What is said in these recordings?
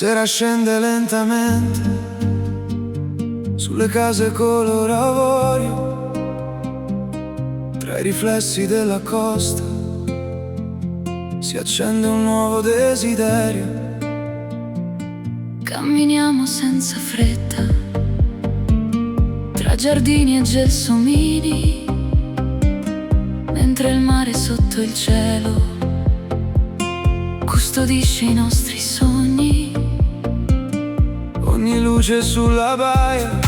sera scende lentamente sulle case color avorio, tra i riflessi della costa si accende un nuovo desiderio. Camminiamo senza fretta tra giardini e gelsomini, mentre il mare sotto il cielo custodisce i nostri sogni. Ogni luce sulla baia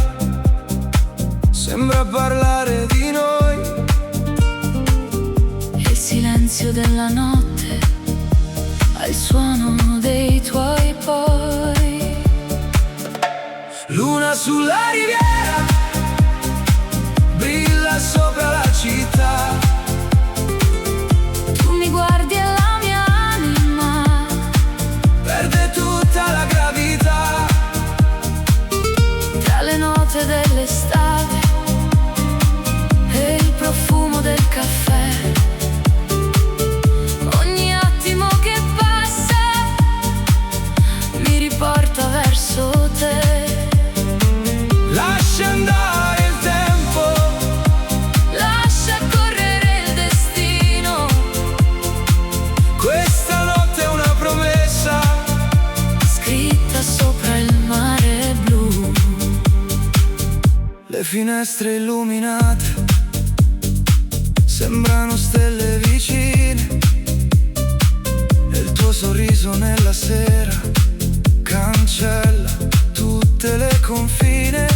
sembra parlare di noi, e il silenzio della notte ha il suono dei tuoi poi. Luna sulla riviera brilla sopra la città. Tu mi guardi e la mia anima Perde tutta la gravità. tra le note dell'estate e il profumo del caffè. Ogni attimo che passa mi riporta verso te. Lascia andare il tempo, Lascia correre il destino. questa notte è una promessa Scritta sopra il mare blu. Le finestre illuminate sembrano stelle vicine, e il tuo sorriso nella sera cancella tutte le confine.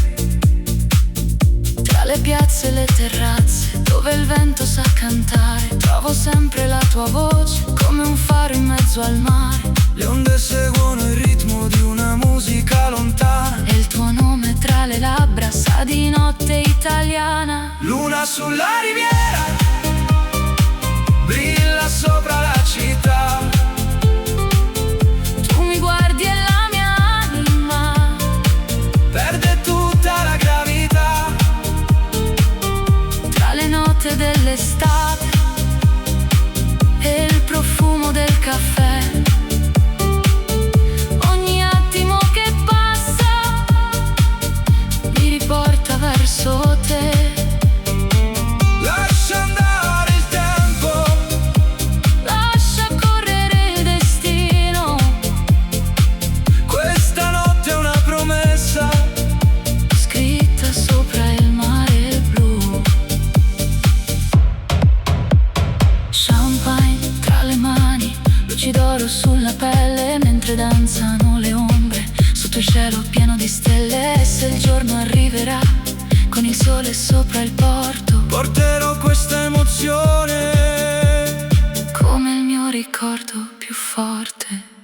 Tra le piazze e le terrazze dove il vento sa cantare, trovo sempre la tua voce come un faro in mezzo al mare. Le onde seguono il ritmo di una musica lontana, E il tuo nome tra le labbra sa di notte italiana. luna sulla riviera brilla sopra la città. Tu mi guardi e la mia anima Perde tutta la gravità. tra le note dell'estate e il profumo del caffè. Ogni attimo che passa mi riporta verso te. Lascia andare il tempo, Lascia correre il destino. questa notte è una promessa Scritta sopra il mare blu. Champagne tra le mani, luci d'oro sulla pelle, mentre danzano le ombre sotto il cielo pieno di stelle. E se il giorno arriverà con il sole sopra il porto, porterò questa emozione. come il mio ricordo più forte.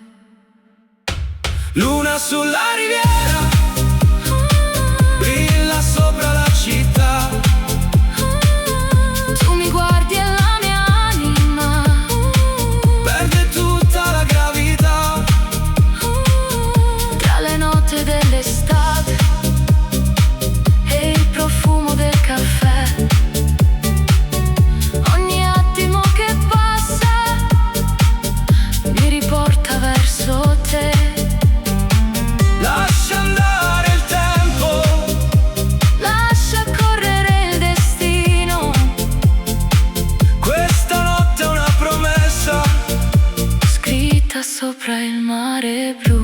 Luna sulla riviera brilla sopra la città. Tu mi guardi e la mia anima Perde tutta la gravità. tra le note dell'estate e il profumo del caffè. Ogni attimo che passa mi riporta verso te. Lascia andare il tempo, Lascia correre il destino. questa notte è una promessa Scritta sopra il mare blu.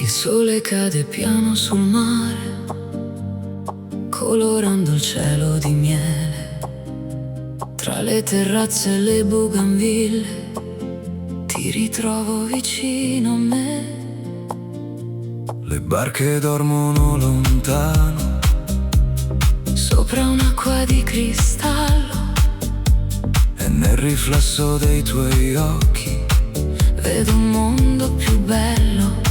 Il sole cade piano sul mare, colorando il cielo di miele. Tra le terrazze e le bougainville ti ritrovo vicino a me. Le barche dormono lontano sopra un'acqua di cristallo, e nel riflesso dei tuoi occhi vedo un mondo più bello.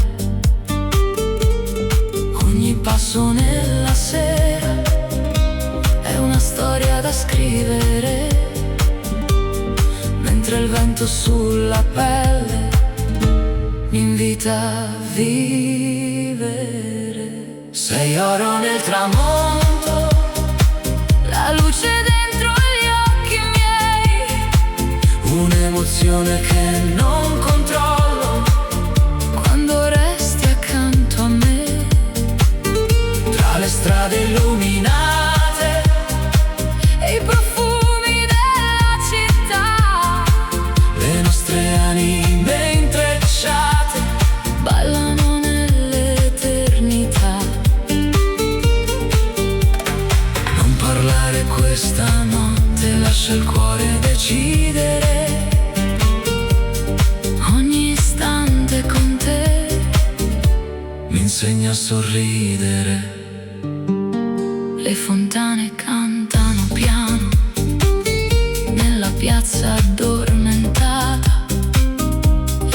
Ogni passo nella sera è una storia da scrivere, mentre il vento sulla pelle mi invita a vivere. Sei oro nel tramonto, la luce dentro gli occhi miei, un'emozione che non controllo quando resti accanto a me. Tra le strade illuminate e i profumi della città, le nostre anime intrecciate ballano nell'eternità. Non parlare questa notte, lascia il cuore decidere. Ogni istante con te mi insegna a sorridere. Le fontane cantano piano nella piazza addormentata,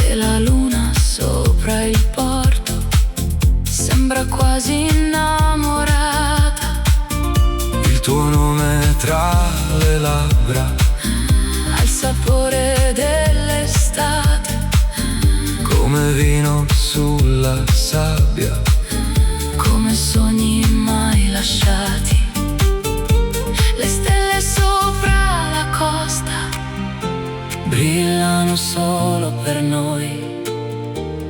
e la luna sopra il porto sembra quasi innamorata. il tuo nome tra le labbra, Ha il sapore dell'estate, come vino sulla sabbia, come sogni mai lasciati. Le stelle sopra la costa brillano solo per noi,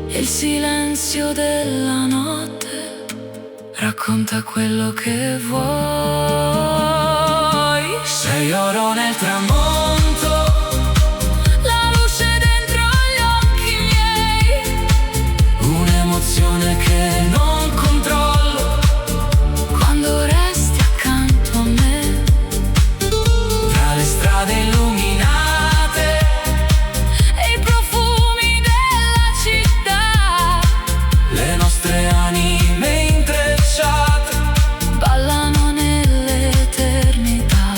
e il silenzio della notte racconta quello che vuoi. Sei oro nel tramonto, la luce dentro gli occhi miei, un'emozione che non controllo quando resti accanto a me. Tra le strade illuminate e i profumi della città, le nostre anime intrecciate ballano nell'eternità.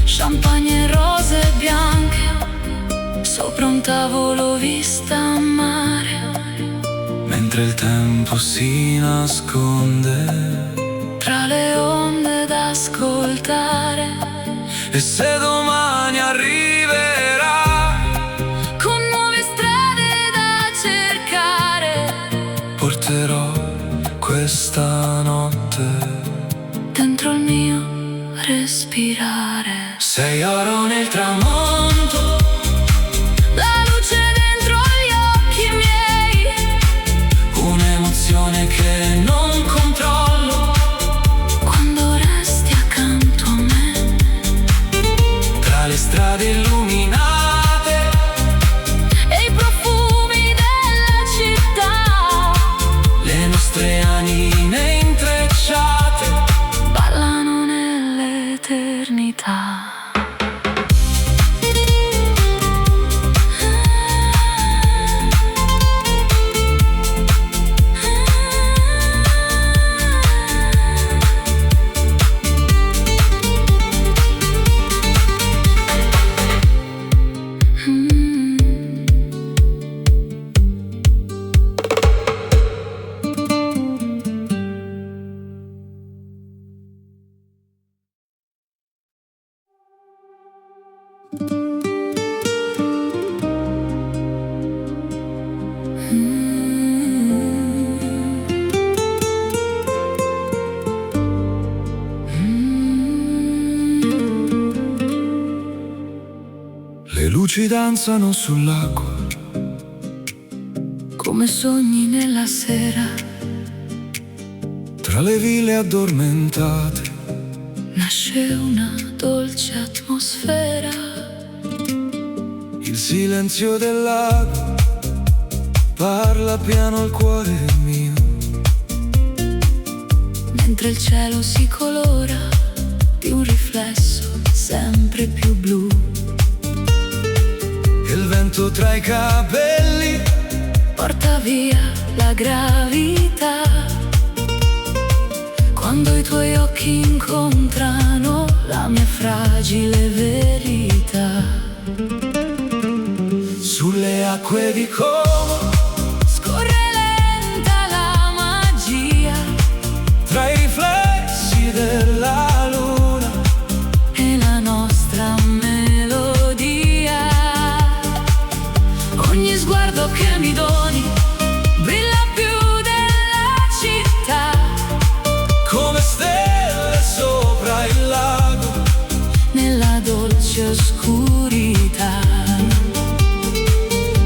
Champagne e rose bianche sopra un tavolo vista a mare, mentre il tempo si nasconde. tra le onde da ascoltare, E se domani arriverà, con nuove strade da cercare, porterò questa notte dentro il mio respirare. sei oro nel tramonto, La luce dentro gli occhi miei, un'emozione che non controllo quando resti accanto a me. tra le strade illuminate E i profumi della città, le nostre anime intrecciate ballano nell'eternità. Le luci danzano sull'acqua, Come sogni nella sera, tra le ville addormentate, nasce una dolce atmosfera. il silenzio del lago parla piano al cuore mio. Mentre il cielo si colora di un riflesso sempre più blu. E il vento tra i capelli Porta via la gravità quando i tuoi occhi incontrano la mia fragile verità. Sulle acque di Como Scorre lenta la magia tra i riflessi della luna e la nostra melodia. Ogni sguardo che mi doni brilla più della città, come stelle sopra il lago nella dolce oscurità.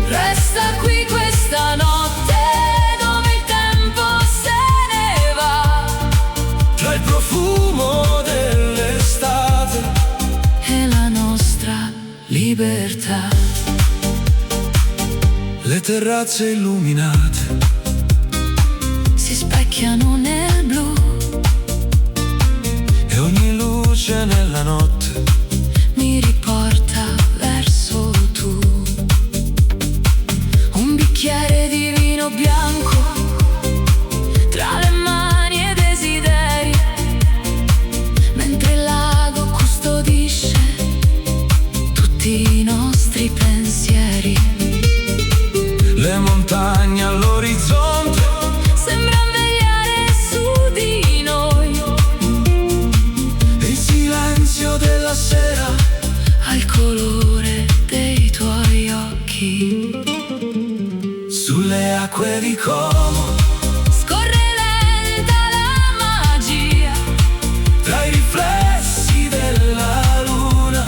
Resta qui questa notte dove il tempo se ne va, tra il profumo dell'estate e la nostra libertà. Le terrazze illuminate Si specchiano nel blu e ogni luce nella notte mi riporta verso tu. Un bicchiere di vino bianco tra le mani e desideri, mentre il lago custodisce tutti i nostri pensieri. le montagne all'orizzonte Sembra vegliare su di noi, e il silenzio della sera al colore dei tuoi occhi. sulle acque di Como Scorre lenta la magia tra i riflessi della luna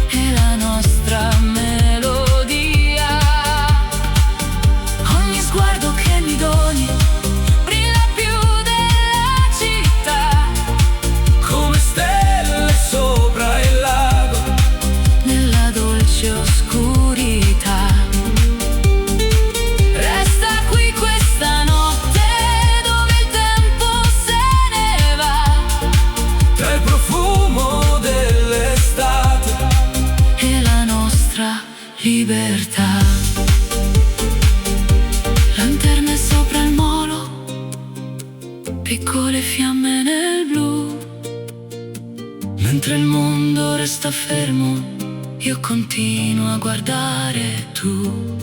e la nostra melodia. Ogni sguardo che mi doni brilla più della città, come stelle sopra il lago nella dolce oscurità. Resta qui questa notte dove il tempo se ne va, tra il profumo dell'estate e la nostra libertà. Lanterne sopra il molo, piccole fiamme nel blu, mentre il mondo resta fermo io continuo a guardare tu.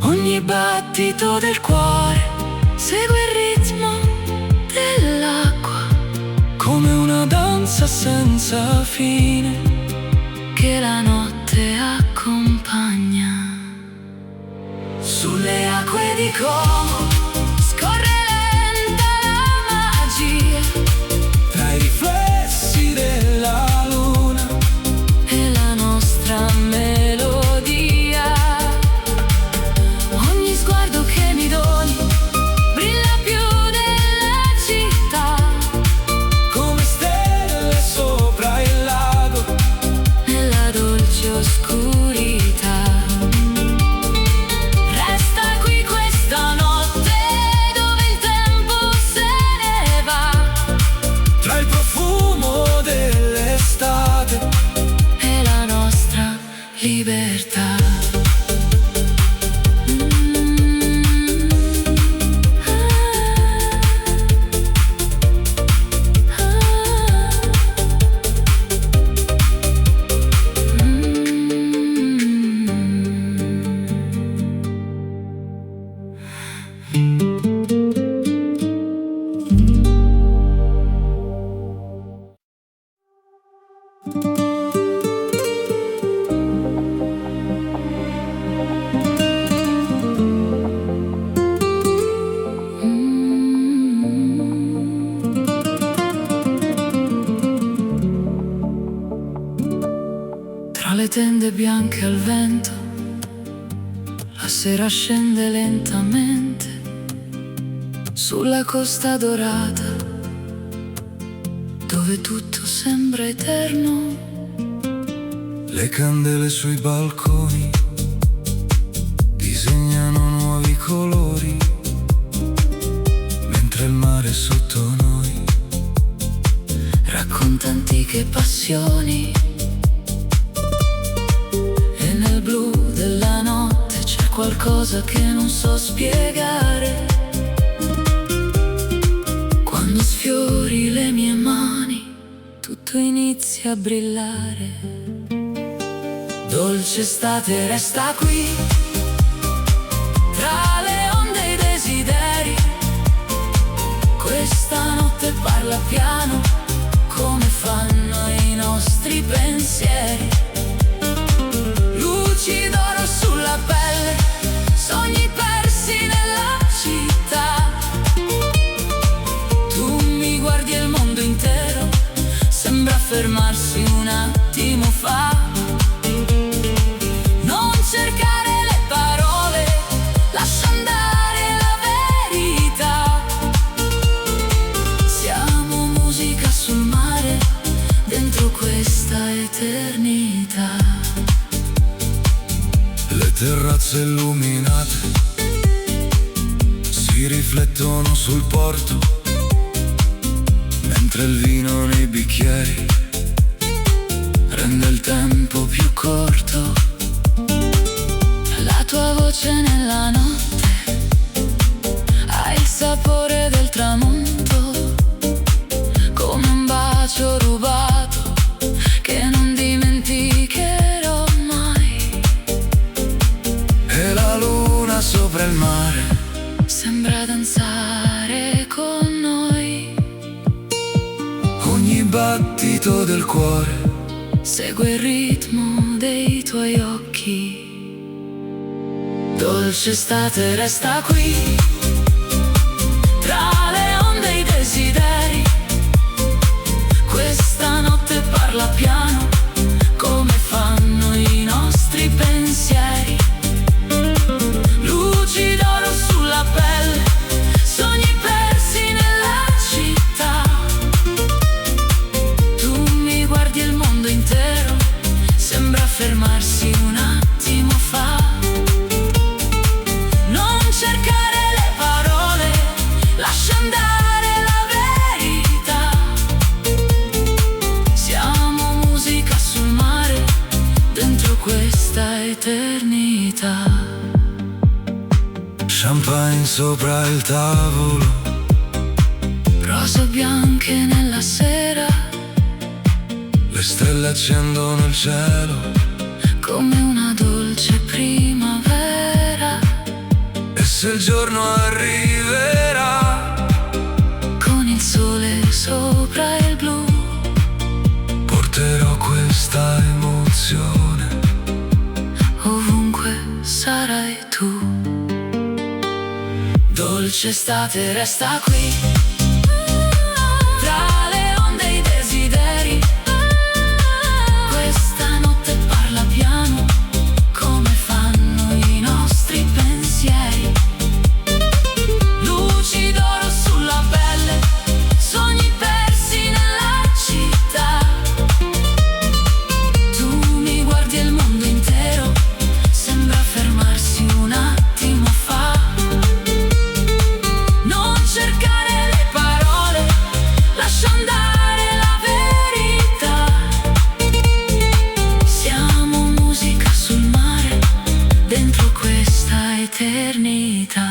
Ogni battito del cuore segue il ritmo dell'acqua, come una danza senza fine che la notte accompagna. sulle Acque di Como scorre lenta la magia tra i riflessi della luna e la nostra melodia. Ogni sguardo che mi doni brilla più della città, come stelle sopra il lago nella dolce oscurità. Resta qui questa notte dove il tempo se ne va, tra il profumo dell'estate e la nostra libertà. Tra le tende bianche al vento, la sera scende lentamente sulla costa dorata, dove tutto sembra eterno. le candele sui balconi disegnano nuovi colori, mentre il mare sotto noi racconta antiche passioni. E nel blu della notte c'è qualcosa che non so spiegare. Quando Quando sfiori le mie mani, tutto inizia a brillare. Dolce estate resta qui, tra le onde e i desideri. Questa notte parla piano, come fanno i nostri pensieri. Luci d'oro sulla pelle, sogni persi nella città. Tu mi guardi e il mondo intero sembra fermarsi un attimo fa. Non cercare le parole, lascia andare la verità. Siamo musica sul mare, dentro questa eternità. Le terrazze illuminate si riflettono sul porto, mentre il vino nei bicchieri rende il tempo più corto. La tua voce nella notte ha il sapore del tramonto, come un bacio rubato che non dimenticherò mai. E la luna sopra il mare sembra danzare con noi. Ogni battito del cuore segue il ritmo dei tuoi occhi. Dolce estate resta qui, tra le onde e i desideri. Questa notte parla piano, come fanno i nostri pensieri. Luci d'oro sulla pelle, sogni persi nella città. Tu mi guardi e il mondo intero sembra fermarsi un attimo fa. Non cercare le parole, lascia andare la verità. Siamo musica sul mare, dentro questa eternità. Champagne sopra il tavolo, Rose bianche nella sera, le stelle accendono il cielo, come una dolce primavera. e se il giorno arriverà, Con il sole sopra il blu, porterò questa emozione. ovunque sarai tu. Dolce estate resta qui, tra le onde e i desideri. Questa notte parla piano, come fanno i nostri pensieri. Luci d'oro sulla pelle, sogni persi nella città. Tu mi guardi e il mondo intero sembra fermarsi un attimo fa. Non cercare le parole, lascia andare la verità. Siamo musica sul mare, dentro questa eternità.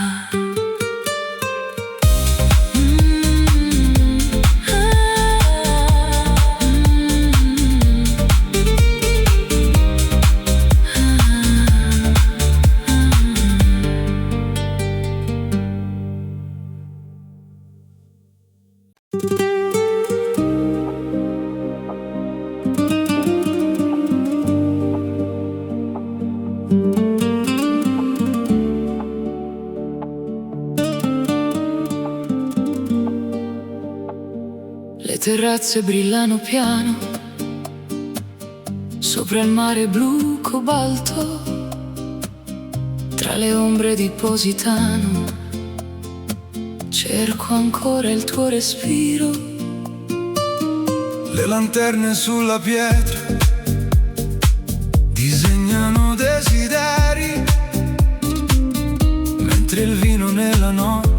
Le terrazze brillano piano, sopra il mare blu cobalto, tra le ombre di Positano. Cerco ancora il tuo respiro. Le lanterne sulla pietra disegnano desideri, mentre il vino nella notte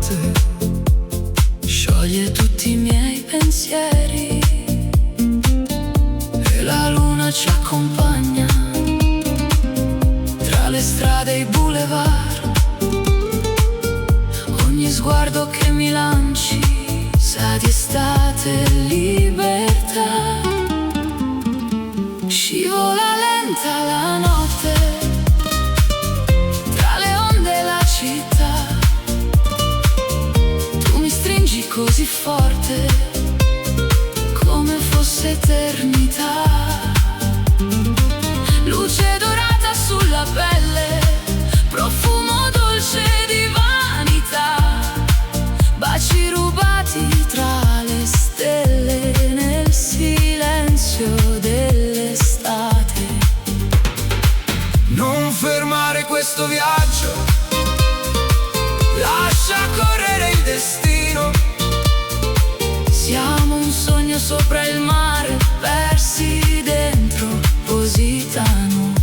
scioglie tutti i miei pensieri. E la luna ci accompagna tra le strade e i boulevard. Ogni sguardo che mi lanci sa di estate e libertà. Scivola lenta la notte tra le onde e la città. Tu mi stringi così forte come fosse eternità. Luce dorata sulla pelle, profumo dolce di vanità. Baci rubati tra le stelle nel silenzio dell'estate. Non fermare questo viaggio, lascia correre il destino. Siamo un sogno sopra il mare, persi dentro Positano.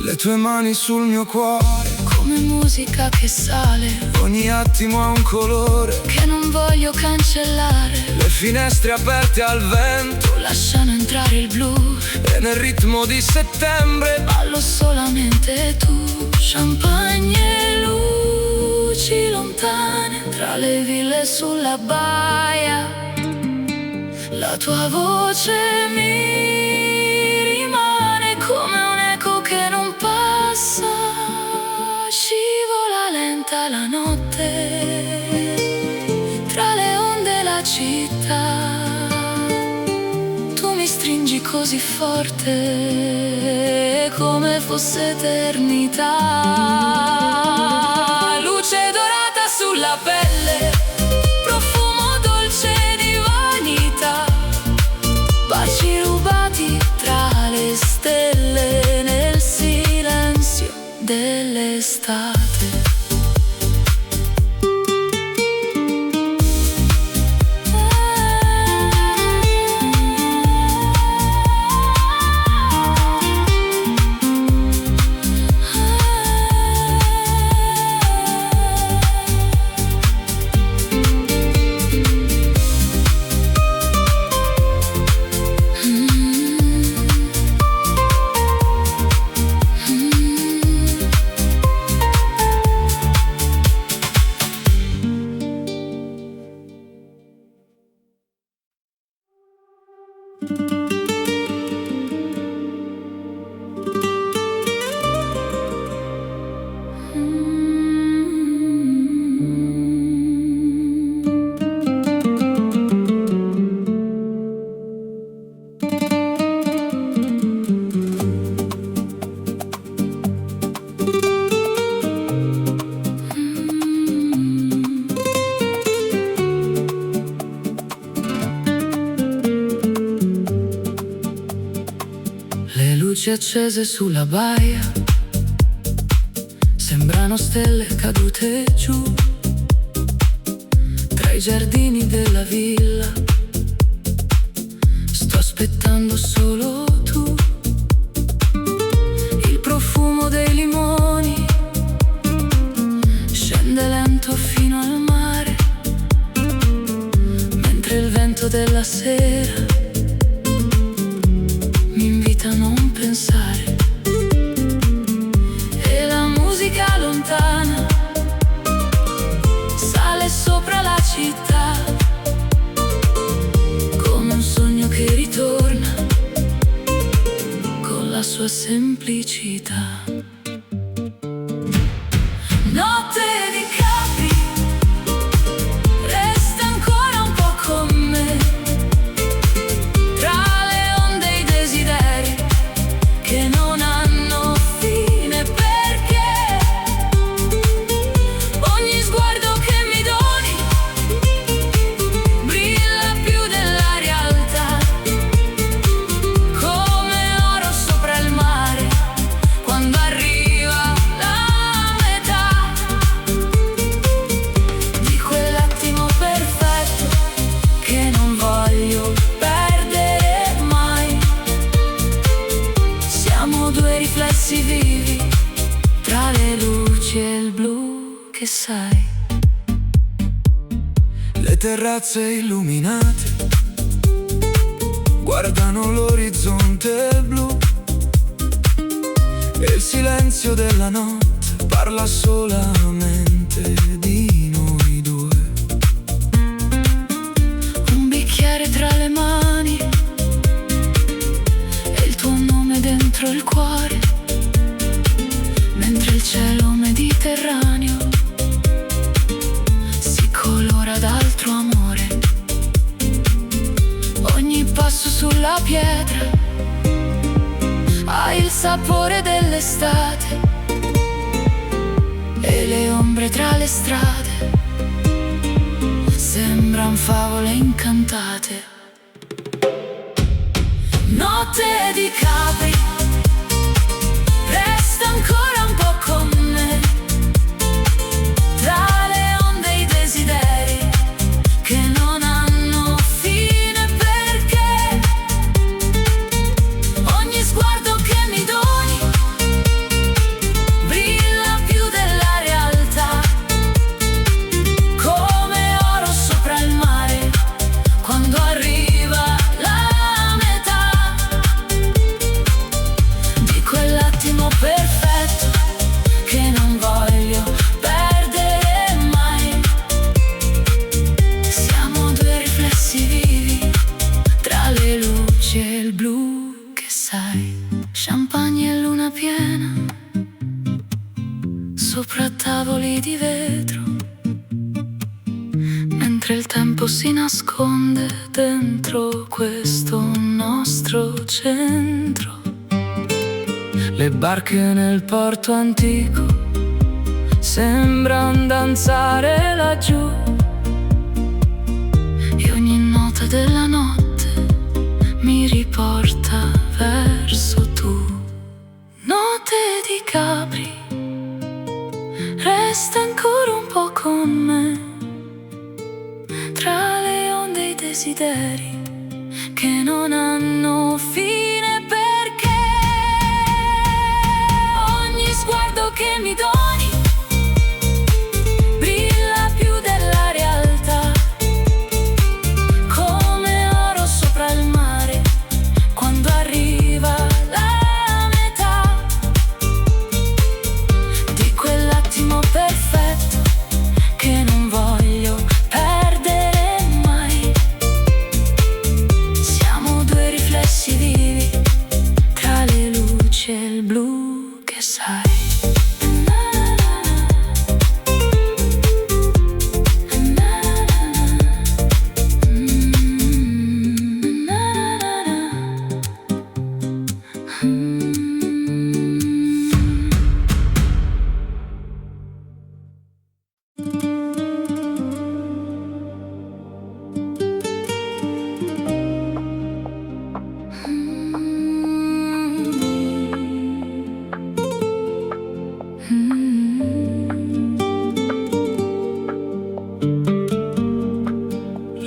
Le tue mani sul mio cuore, Come musica che sale, ogni attimo ha un colore. che non voglio cancellare. Le finestre aperte al vento Lasciano entrare il blu, e nel ritmo di settembre ballo solamente tu. Champagne e luci lontane tra le ville sulla baia. La tua voce mi rimane come un eco che non passa. Scivola lenta la notte tra le onde e la città. Tu mi stringi così forte come fosse eternità. Luce dorata sulla pelle, profumo dolce di vanità. Baci rubati tra le stelle nel silenzio dell'estate. Luci accese sulla baia sembrano stelle cadute giù tra i giardini della villa. Sto aspettando solo tu. Il profumo dei limoni scende lento fino al mare, mentre il vento della sera mi invita a non pensare. E la musica lontana sale sopra la città come un sogno che ritorna con la sua semplicità. Notte di Capri, resta ancora un po' con me, tra le onde e i desideri che non hanno fine, perché ogni sguardo che mi doni brilla più della realtà, come oro sopra il mare quando arriva la metà di quell'attimo perfetto che non voglio perdere mai. Siamo due riflessi vivi tra le luci e il blu, che sai. Le terrazze illuminate guardano l'orizzonte blu e il silenzio della notte parla solamente di noi due. Mediterraneo si colora d'altro amore. Ogni passo sulla pietra ha il sapore dell'estate e le ombre tra le strade sembran favole incantate. Notte di Capri, resta ancora un po' con me, tra le onde e i desideri che non hanno fine, perché ogni sguardo che mi doni brilla più della realtà, come oro sopra il mare quando arriva la metà di quell'attimo perfetto che non voglio perdere mai. Siamo due riflessi vivi tra le luci e il blu, che sai, champagne e luna piena sopra tavoli di vetro, mentre il tempo si nasconde dentro questo nostro centro. Le barche nel porto antico sembran danzare laggiù, e ogni nota della notte mi riporta verso tu. Notte di Capri, resta ancora un po' con me, tra le onde e i desideri che non hanno fine, perché ogni sguardo che mi doni brilla più della realtà, come oro sopra il mare quando arriva la metà di quell'attimo perfetto che non voglio perdere mai. Siamo due riflessi vivi tra le luci e il blu, che sai.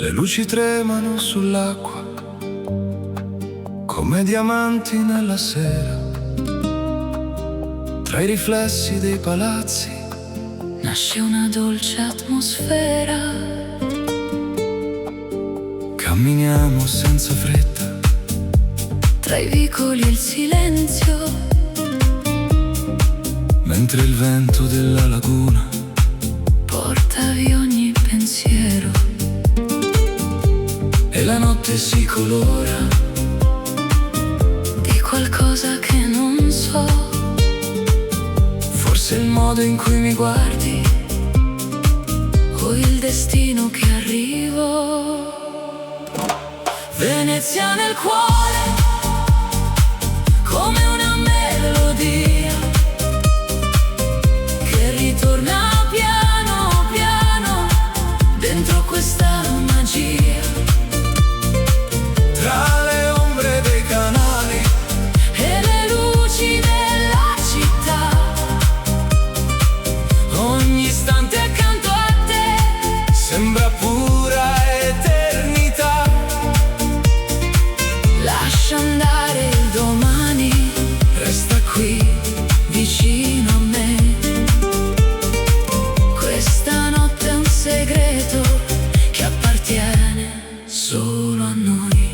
Le luci tremano sull'acqua come diamanti nella sera, tra i riflessi dei palazzi Nasce una dolce atmosfera, camminiamo senza fretta tra i vicoli e il silenzio, mentre il vento della laguna porta via ogni pensiero e la notte si colora di qualcosa che non so. Forse il modo in cui mi guardi o il destino che arrivo. Venezia nel cuore come una melodia che ritorna piano piano dentro questa magia, tra le ombre dei canali e le luci della città. ogni istante accanto a te sembra pura eternità. Lascia andare il domani, Resta qui vicino a me. Questa notte è un segreto che appartiene solo a noi.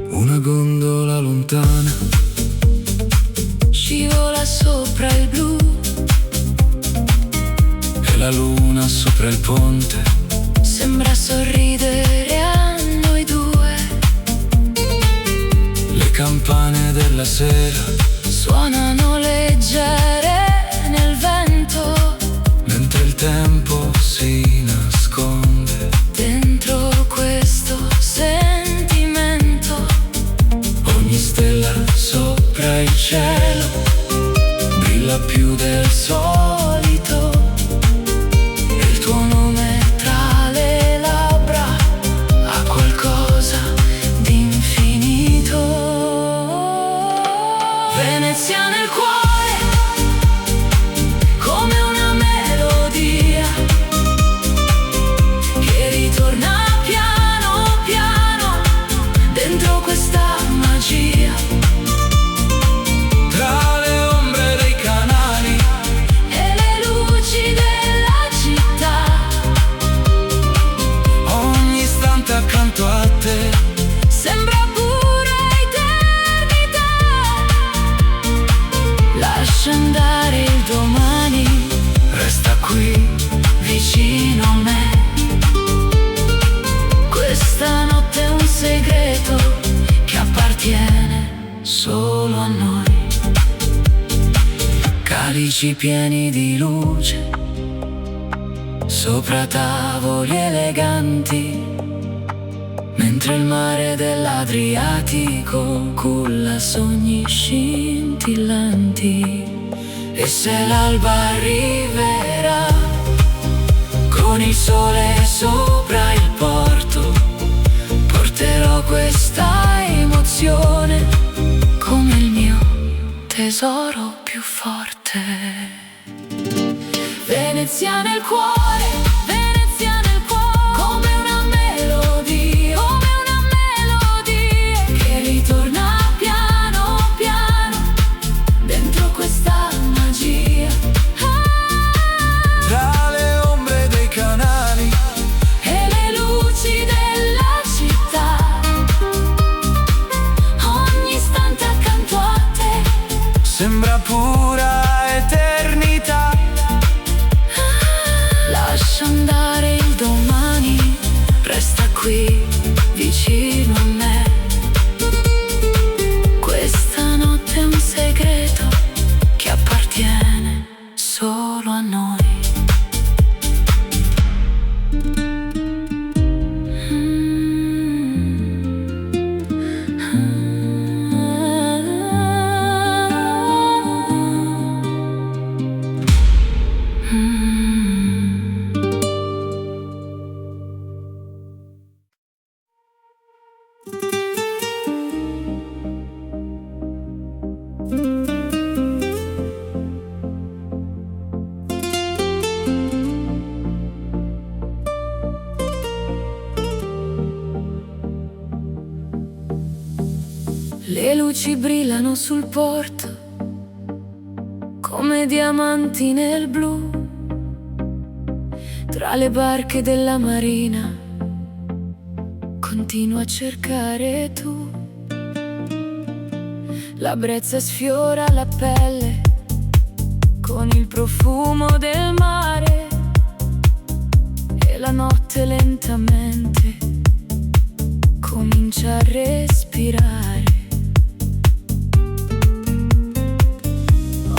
una gondola lontana Scivola sopra il blu, e la luna sopra il ponte sembra sorridere a noi due. le campane della sera Suonano leggere cielo brilla più del solito, e il tuo nome tra le labbra ha qualcosa di infinito. Venezia nel cuore, come una melodia che ritorna piano piano dentro questa magia. Tra le ombre dei canali e le luci della città, ogni istante accanto a te sembra pura eternità. Lascia andare il domani, resta qui vicino a me. Questa notte è un segreto che appartiene solo a noi. calici pieni di luce sopra tavoli eleganti, mentre il mare dell'Adriatico culla sogni scintillanti. E se l'alba arriverà con il sole sopra il porto, porterò questa emozione come il mio tesoro più forte. Venezia nel cuore, Venezia nel cuore, come una melodia, che ritorna piano piano dentro questa magia. Tra le ombre dei canali E le luci della città, ogni istante accanto a te sembra pura eternità. lascia andare il domani, resta qui vicino a me. Questa notte è un segreto che appartiene solo a noi. Le luci brillano sul porto come diamanti nel blu. Tra le barche della marina continua a cercare tu. La brezza sfiora la pelle con il profumo del mare, e la notte lentamente comincia a respirare.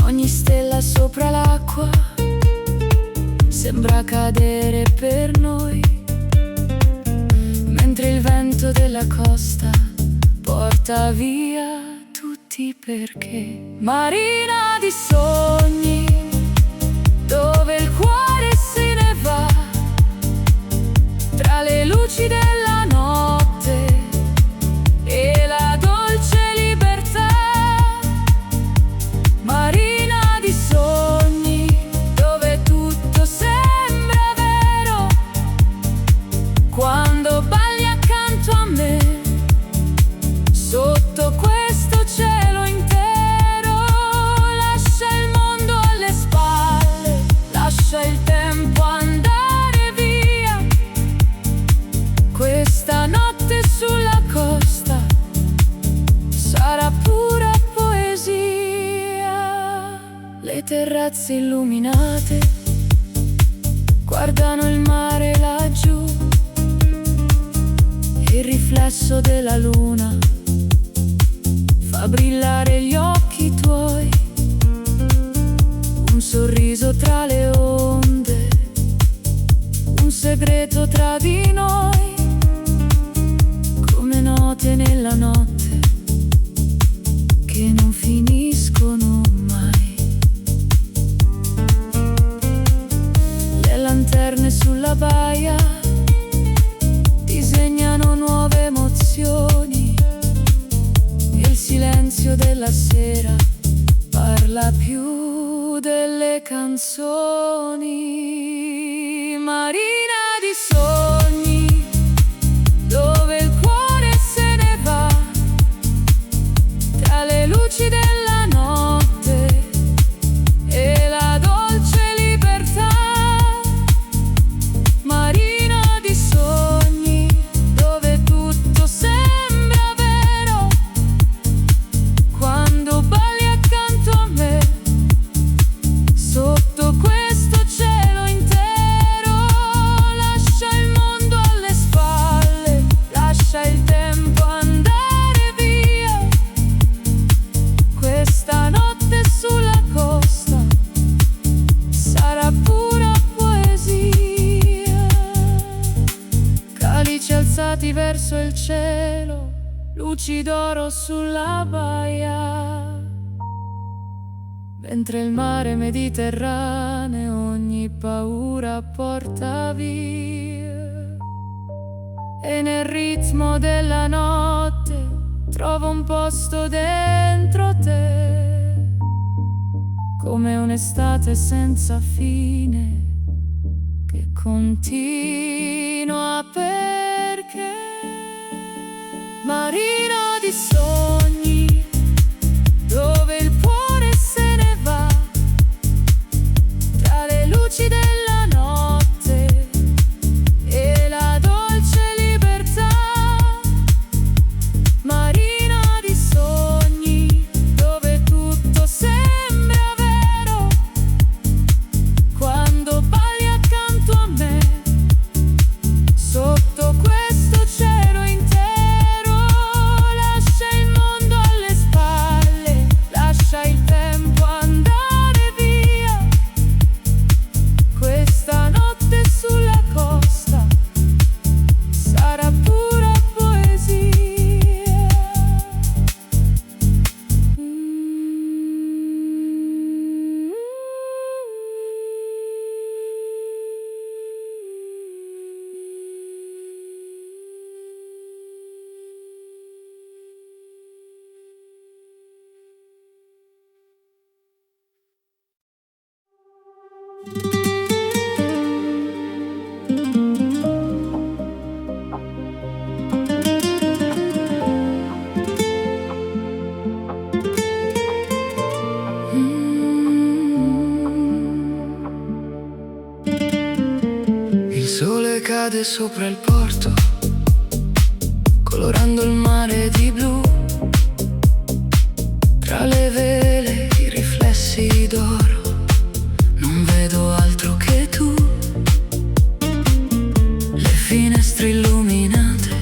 Ogni stella sopra l'acqua sembra cadere per noi, mentre il vento della costa porta via tutti perché. Marina di sogni, dove il cuore se ne va, tra le luci della notte e la dolce libertà. Marina di sogni, dove tutto sembra vero, quando balli accanto a me, sotto questo cielo intero. Lascia il mondo alle spalle, lascia il tempo andare via. Questa notte sulla costa sarà pura poesia. Le terrazze illuminate guardano il mare laggiù, il riflesso della luna fa brillare gli occhi tuoi. Un sorriso tra le onde, un segreto tra di noi, come note nella notte che non finiscono sulla baia disegnano nuove emozioni e il silenzio della sera parla più delle canzoni. Marina di sogni, dove il cuore se ne va, tra le luci della notte e la dolce libertà. Marina di sogni, dove tutto sembra vero, quando balli accanto a me, sotto questo cielo intero. Lascia il mondo alle spalle, lascia il tempo andare via. Questa notte sulla costa sarà pura poesia. Calici alzati verso il cielo, luci d'oro sulla baia, mentre il mare Mediterraneo ogni paura porta via. E nel ritmo della notte trovo un posto dentro te, come un'estate senza fine che continua perché. Marina di sogni, dove il cuore se ne va, tra le luci della notte e la dolce libertà. Marina di sogni, dove tutto sembra vero, quando balli accanto a me, sotto questo cielo intero. Lascia il mondo alle spalle, lascia il tempo andare via. Questa notte sulla costa sarà pura poesia. Il sole cade sopra il porto, colorando il mare di blu. Tra le vele i riflessi d'oro, non vedo altro che tu. Le finestre illuminate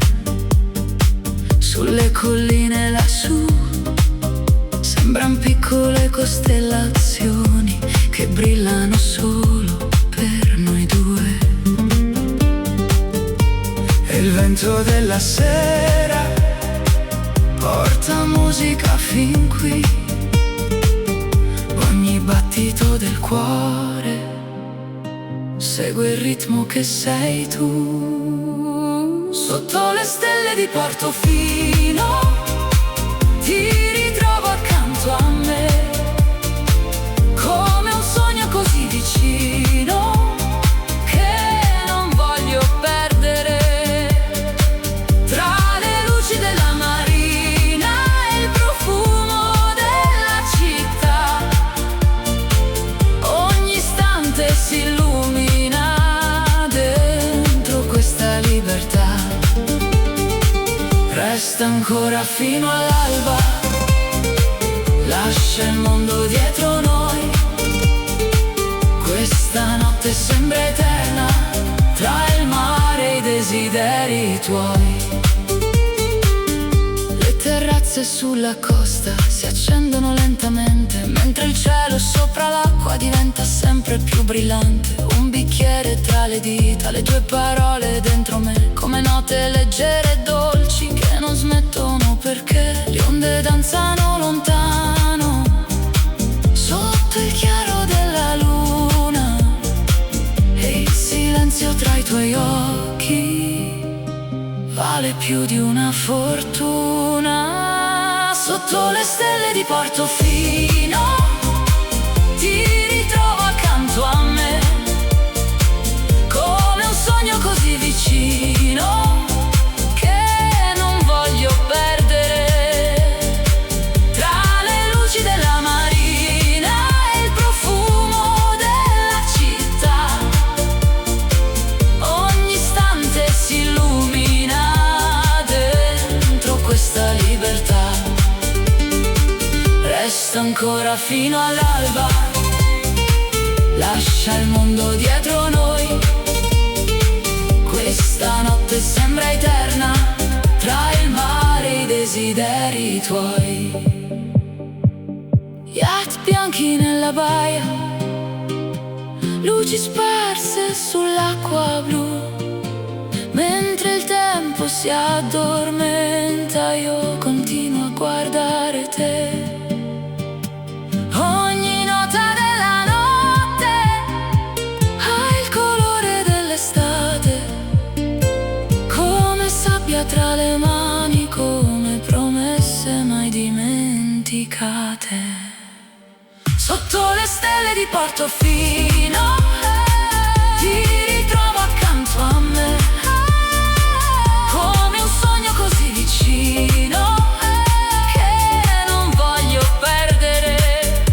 sulle colline lassù sembran piccole costellazioni che brillano solo per noi due. E il vento della sera porta musica fin qui. Ogni battito del cuore segue il ritmo che sei tu. Sotto le stelle di Portofino ti ritrovo accanto a me, come un sogno così vicino che non voglio perdere. Tra le luci della marina e il profumo della città, ogni istante si illumina dentro questa libertà. Resta ancora fino all'alba, lascia il mondo dietro noi. Questa notte sembra eterna, tra il mare e i desideri tuoi. Le terrazze sulla costa si accendono lentamente, mentre il cielo sopra l'acqua diventa sempre più brillante. Un bicchiere tra le dita, le tue parole dentro me, come note leggere e dolci che non smettono perché le onde danzano lontano sotto il chiaro della luna e il silenzio tra i tuoi più di una fortuna. Sotto le stelle di Portofino ti ritrovo accanto a me, come un sogno così vicino che non voglio perdere. Tra le luci della marina e il profumo della città, ogni istante si illumina dentro questa libertà. Resta ancora fino all'alba, lascia il mondo dietro noi. Questa notte sembra eterna, tra il mare e i desideri tuoi. Yacht bianchi nella baia, luci sparse sull'acqua blu. Mentre il tempo si addormenta, io continuo a guardare te. Ogni nota della notte ha il colore dell'estate, come sabbia tra le mani, come promesse mai dimenticate. Sotto le stelle di Portofino ti ritrovo accanto a me, come un sogno così vicino che non voglio perdere.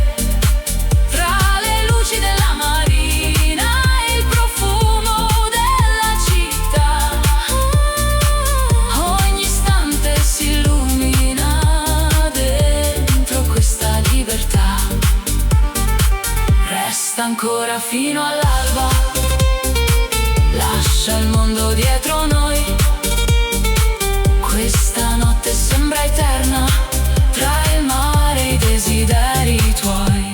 Tra le luci della marina e il profumo della città, ogni istante si illumina dentro questa libertà. Resta ancora fino all'alba, lascia il mondo dietro noi. Questa notte sembra eterna, tra il mare e i desideri tuoi.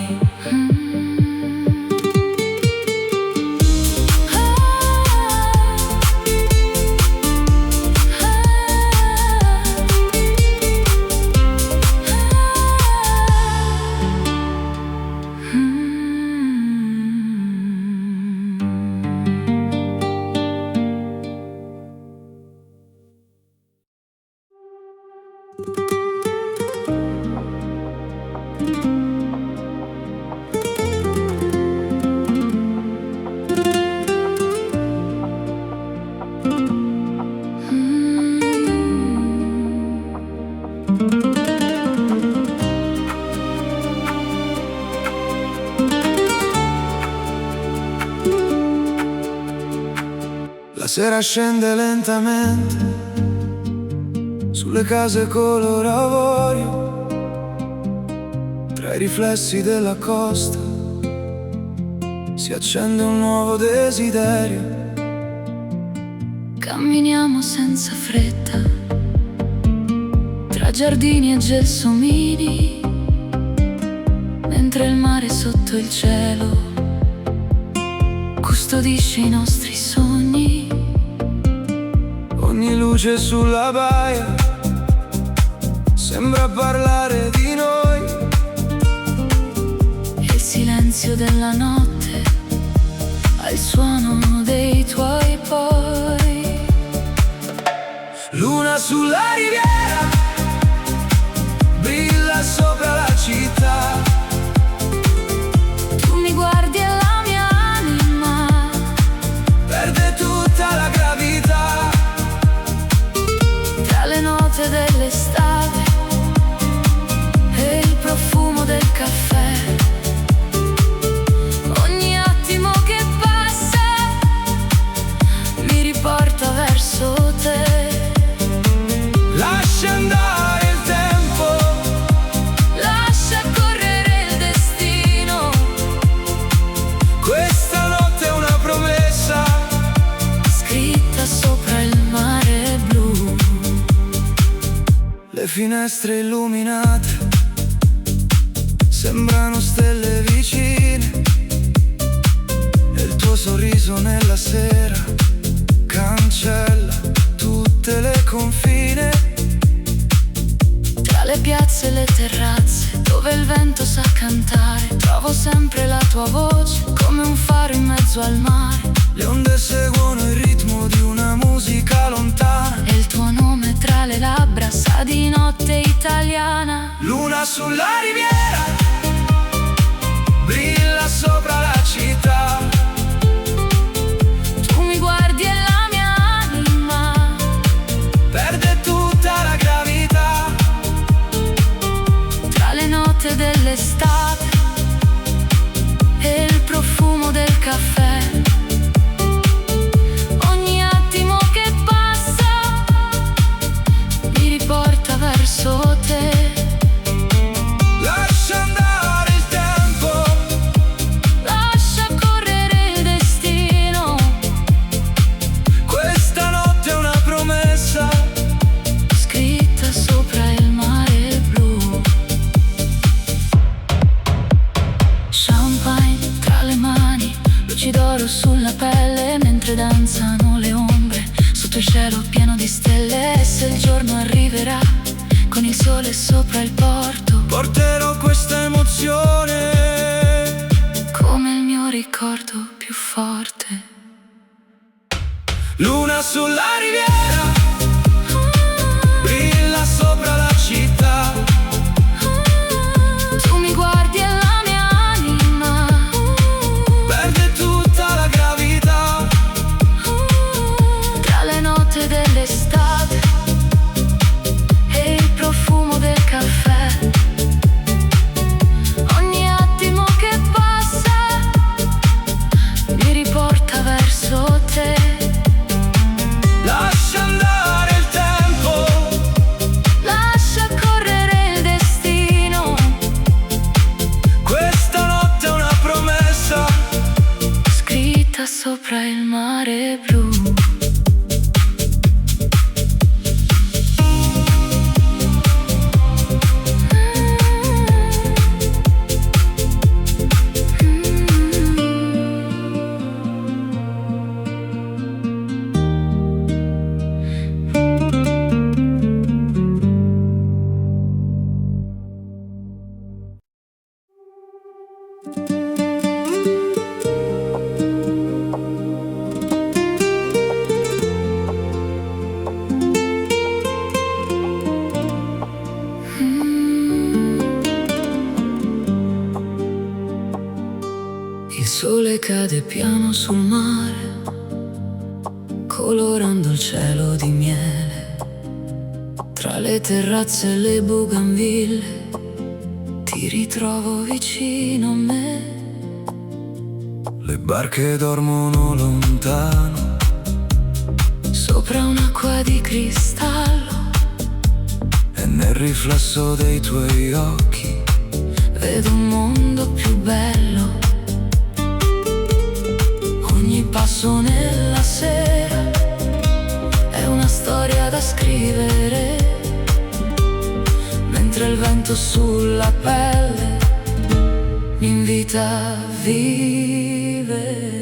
La sera scende lentamente sulle case color avorio, tra i riflessi della costa si accende un nuovo desiderio. Camminiamo senza fretta, tra giardini e gelsomini, mentre il mare sotto il cielo custodisce i nostri sogni. Ogni luce sulla baia sembra parlare di noi, e il silenzio della notte ha il suono dei tuoi poi. Luna sulla riviera brilla sopra la città. Tu mi guardi e la mia anima Perde tutta la gravità. tra le note dell'estate e il profumo del caffè. Ogni attimo che passa mi riporta verso te. Lascia andare il tempo, Lascia correre il destino. questa notte è una promessa Scritta sopra il mare blu. Le finestre illuminate sembrano stelle vicine, e il tuo sorriso nella sera cancella tutte le confine. Tra le piazze e le terrazze dove dove il vento sa cantare. Trovo sempre la tua voce, come un faro in mezzo al mare. Le onde seguono il ritmo di una musica lontana. E il tuo nome tra le labbra sa di notte italiana. Luna sulla riviera, brilla sopra la città. Tu mi guardi e la mia anima Perde tutta la gravità. tra le note dell'estate e il profumo del caffè. Ogni attimo che passa mi riporta verso te. Lascia andare il tempo, Lascia correre il destino. questa notte è una promessa. Scritta sopra il mare blu. Champagne tra le mani, luci d'oro sulla pelle, mentre danzano le ombre sotto il cielo pieno di stelle. E se il giorno arriverà con il sole sopra il porto, Porterò questa emozione. come il mio ricordo più forte. Luna sulla riviera, brilla sopra la città. Tu mi guardi e la mia anima Perde tutta la gravità. tra le note dell'estate e il profumo del caffè. Ogni attimo che passa mi riporta verso te. Lascia andare il tempo, Lascia correre il destino. questa notte è una promessa. Scritta sopra il mare blu. Il sole cade piano sul mare, colorando il cielo di miele. Tra le terrazze e le bougainville ti ritrovo vicino a me. Le barche dormono lontano, Sopra un'acqua di cristallo e nel riflesso dei tuoi occhi vedo un mondo più bello. Ogni passo nella sera è una storia da scrivere, mentre il vento sulla pelle mi invita a vivere.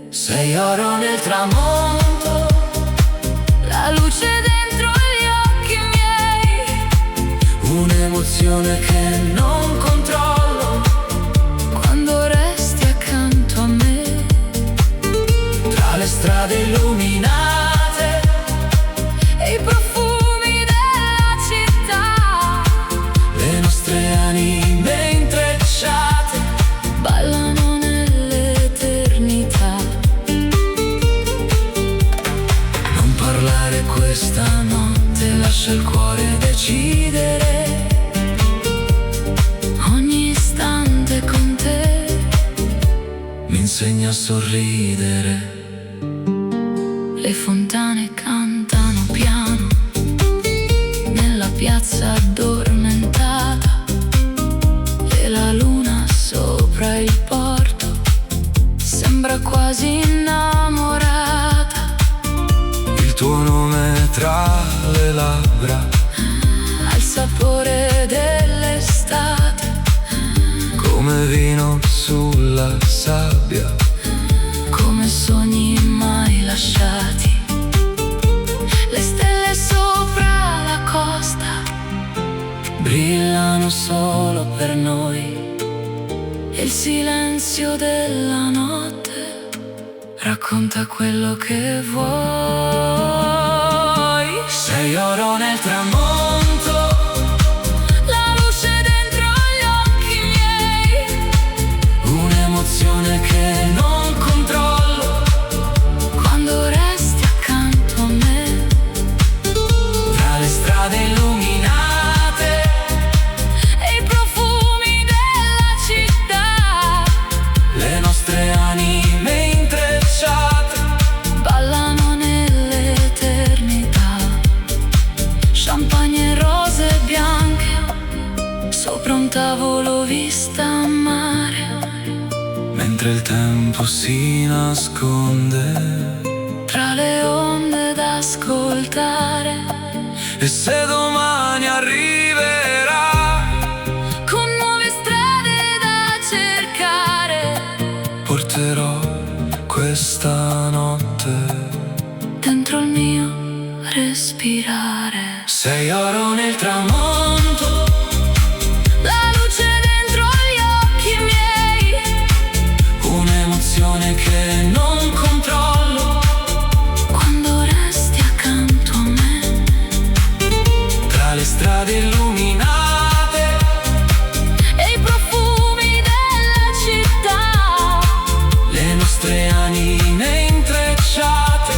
Sei oro nel tramonto, la luce dentro gli occhi miei, un'emozione che non controllo quando resti accanto a me. Tra le strade illuminate e i profumi della città, le nostre anime intrecciate ballano nell'eternità. Non parlare questa notte, lascia il cuore decidere. Ogni istante con te mi insegna a sorridere. Le fontane cantano piano nella piazza addormentata e la luna sopra il porto sembra quasi innamorata. il tuo nome tra le labbra, Al sapore dell'estate, come vino sulla sabbia, come sogni mai lasciati. Le stelle sopra la costa brillano solo per noi. E il silenzio della notte racconta quello che vuoi. Sei oro nel tramonto, la luce dentro gli occhi miei, un'emozione che non controllo quando resti accanto a me. Tra le strade illuminate e i profumi della città, le nostre anime intrecciate ballano nell'eternità. Champagne e rose bianche sopra un tavolo vista a mare, mentre il tempo si nasconde tra le onde da ascoltare. e se domani arriverà Con nuove strade da cercare, porterò questa notte dentro il mio respirare. sei oro nel tramonto, La luce dentro gli occhi miei, un'emozione che non controllo quando resti accanto a me. tra le strade illuminate E i profumi della città, le nostre anime intrecciate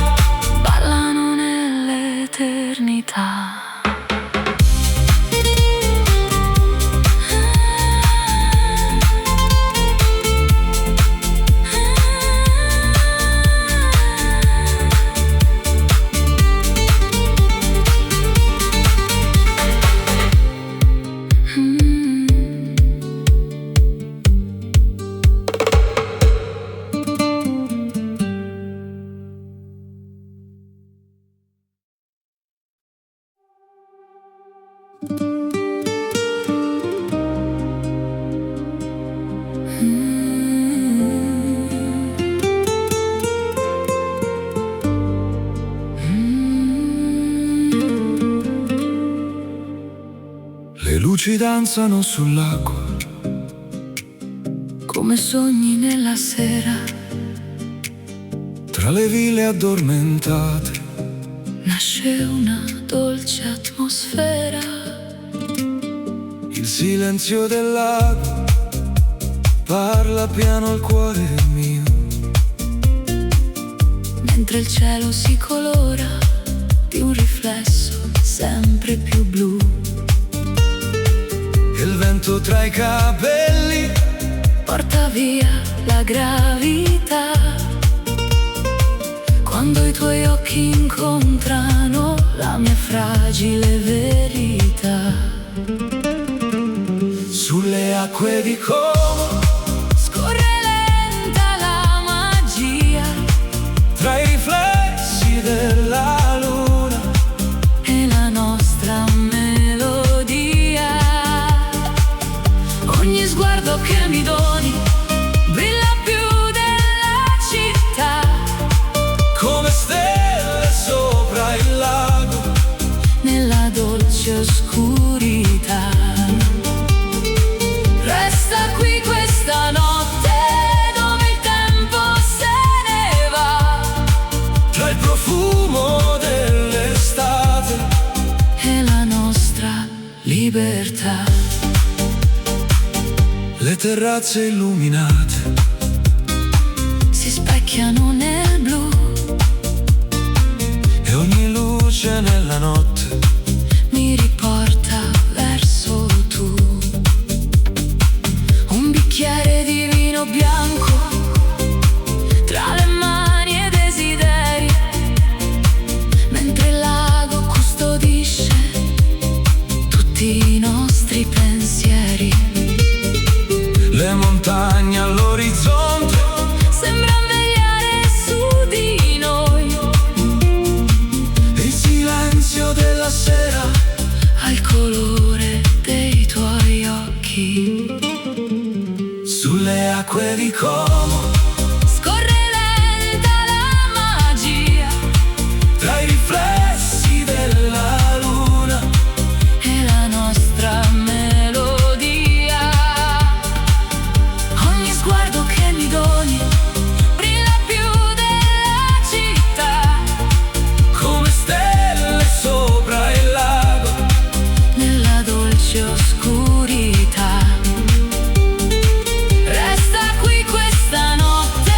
ballano nell'eternità. Le luci danzano sull'acqua, Come sogni nella sera, tra le ville addormentate nasce una dolce atmosfera. il silenzio del lago parla piano al cuore mio. Mentre il cielo si colora di un riflesso sempre più blu. E il vento tra i capelli Porta via la gravità quando i tuoi occhi incontrano la mia fragile verità. sulle acque di Como, Scorre lenta la magia tra i riflessi della luna e la nostra melodia. Ogni sguardo che mi doni brilla più della città, come stelle sopra il lago. nella dolce oscurità. Resta qui questa notte dove il tempo se ne va, Tra il profumo dell'estate e la nostra libertà. le terrazze illuminate Si specchiano nel blu, e ogni luce nella notte mi riporta verso tu. Un bicchiere di vino bianco tra le mani e desideri, mentre il lago custodisce tutti i nostri pensieri. le montagne all'orizzonte Sembra vegliare su di noi, il silenzio della sera al colore dei tuoi occhi. sulle acque di Como, Scorre lenta la magia tra i riflessi della luna e la nostra dolce oscurità. Resta qui questa notte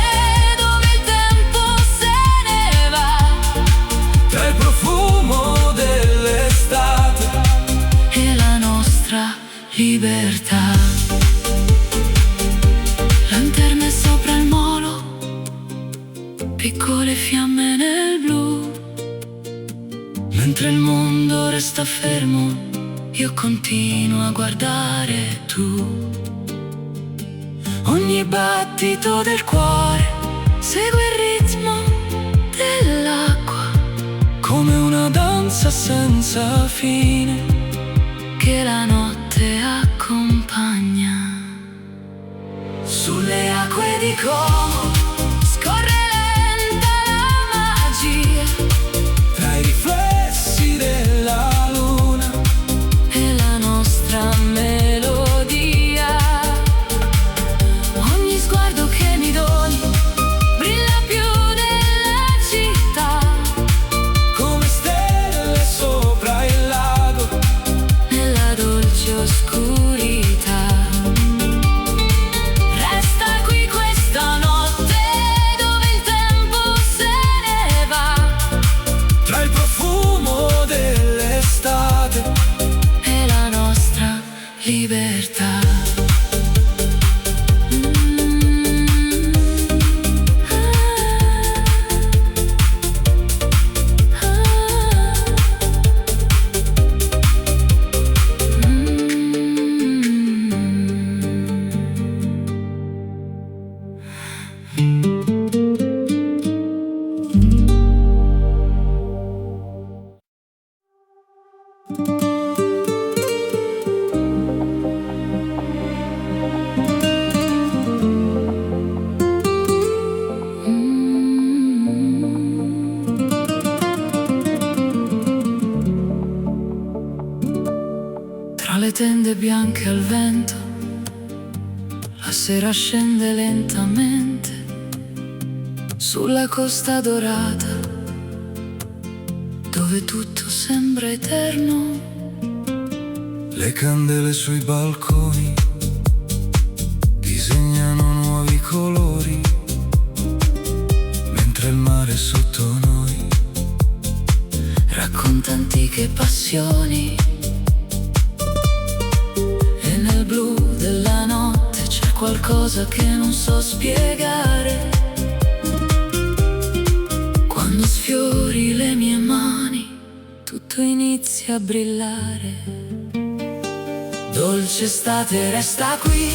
dove il tempo se ne va, tra il profumo dell'estate e la nostra libertà. Lanterne sopra il molo, piccole fiamme nel blu. Mentre il mondo resta fermo, io continuo a guardare tu. Ogni battito del cuore segue il ritmo dell'acqua, come una danza senza fine che la notte accompagna. Sulle acque di Como scorre lenta la magia, tra i riflessi della luna e la nostra melodia. Ogni sguardo che mi doni brilla più della città, come stelle sopra il lago nella dolce oscurità. resta qui questa notte dove il tempo se ne va, tra il profumo dell'estate E la nostra libertà. Tra le tende bianche al vento, la sera scende lentamente sulla costa dorata, dove tutto sembra eterno. le candele sui balconi disegnano nuovi colori, mentre il mare sotto noi Racconta antiche passioni, e nel blu della notte c'è qualcosa che non so spiegare. Quando sfiori le mie mani, tutto inizia a brillare. dolce estate resta qui,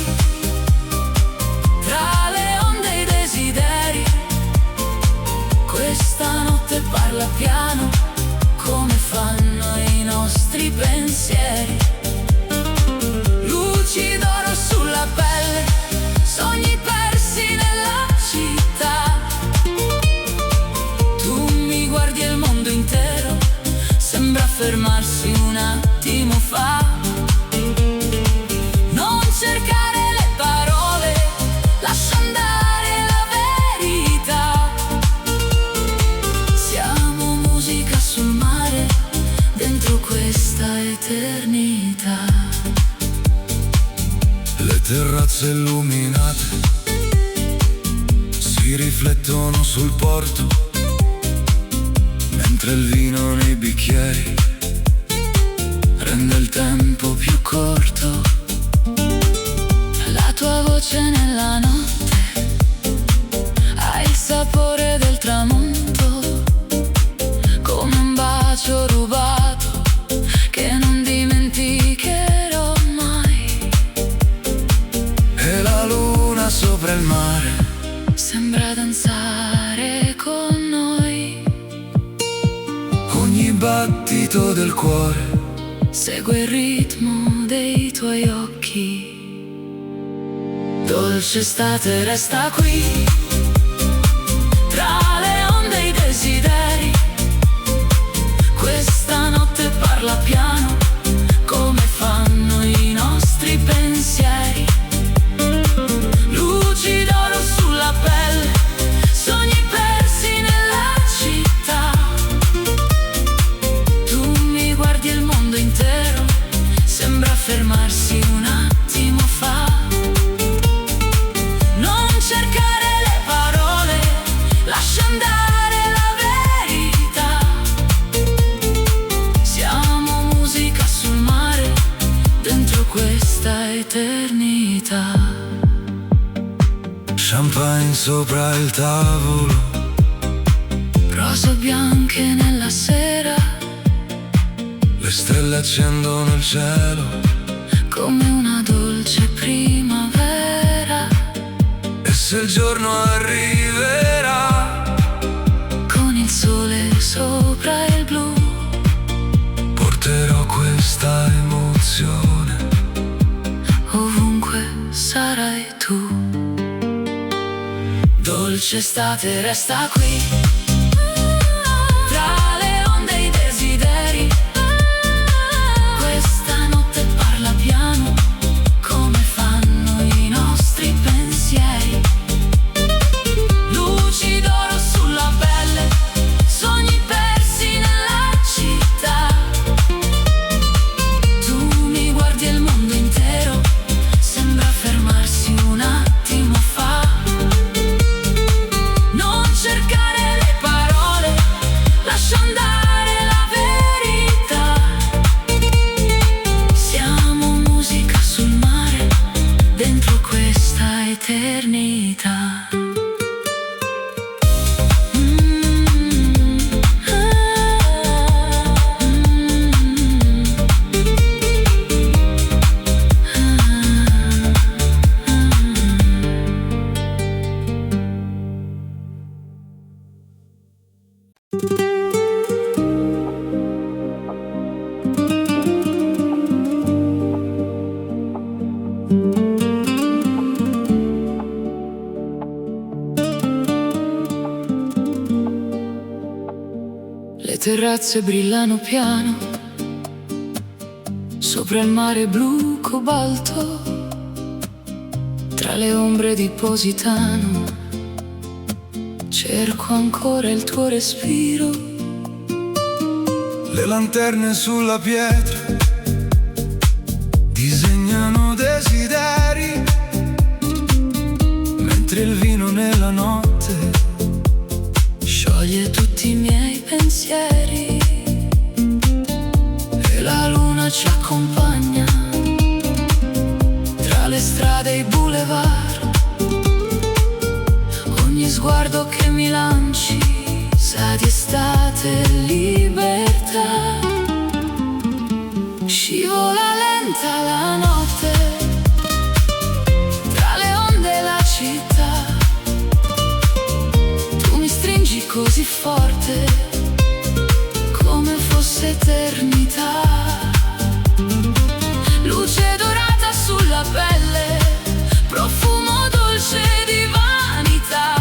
tra le onde e i desideri. Questa notte parla piano, come fanno i nostri pensieri. Luci d'oro sulla pelle, sogni persi nella città. Tu mi guardi e il mondo intero sembra fermarsi un attimo fa. Non cercare le parole, lascia andare la verità. Siamo musica sul mare, dentro questa eternità. le terrazze illuminate si riflettono sul porto, mentre il vino nei bicchieri rende il tempo più corto. La tua voce nella notte ha il sapore del tramonto, come un bacio rubato che non dimenticherò mai. E la luna sopra il mare Sembra danzare con noi, ogni battito del cuore segue il ritmo dei tuoi occhi. Dolce estate resta qui, tra le onde e i desideri. Questa notte parla piano, come fanno i nostri pensieri. Luci d'oro sulla pelle, sogni persi nella città. Tu mi guardi e il mondo intero sembra fermarsi fermarsi un attimo fa. Non cercare le parole, lascia andare la verità. Siamo musica sul mare, dentro questa eternità. Champagne sopra il tavolo, rose bianche nella sera, le stelle accendono il cielo come una dolce primavera. e se il giorno arriverà Con il sole sopra il blu, porterò questa emozione ovunque sarai tu. Dolce estate resta qui, tra le onde e i desideri. Questa notte parla piano, come fanno i nostri pensieri. Luci d'oro sulla pelle, sogni persi nella città. Tu mi guardi e il mondo intero sembra fermarsi un attimo fa. Non cercare le parole, lascia andare la verità. Siamo musica sul mare, dentro questa eternità. Le terrazze brillano piano, sopra il mare blu cobalto, tra le ombre di Positano. Cerco ancora il tuo respiro. Le lanterne sulla pietra disegnano desideri, mentre il vino nella notte Scioglie tutti i miei pensieri e la luna ci accompagna tra le strade e i boulevard. Ogni sguardo che mi lanci sa di estate e libertà. Scivola lenta la notte tra le onde e la città. Tu mi stringi così forte come fosse eternità. Luce dorata sulla pelle, profumo dolce di vanità.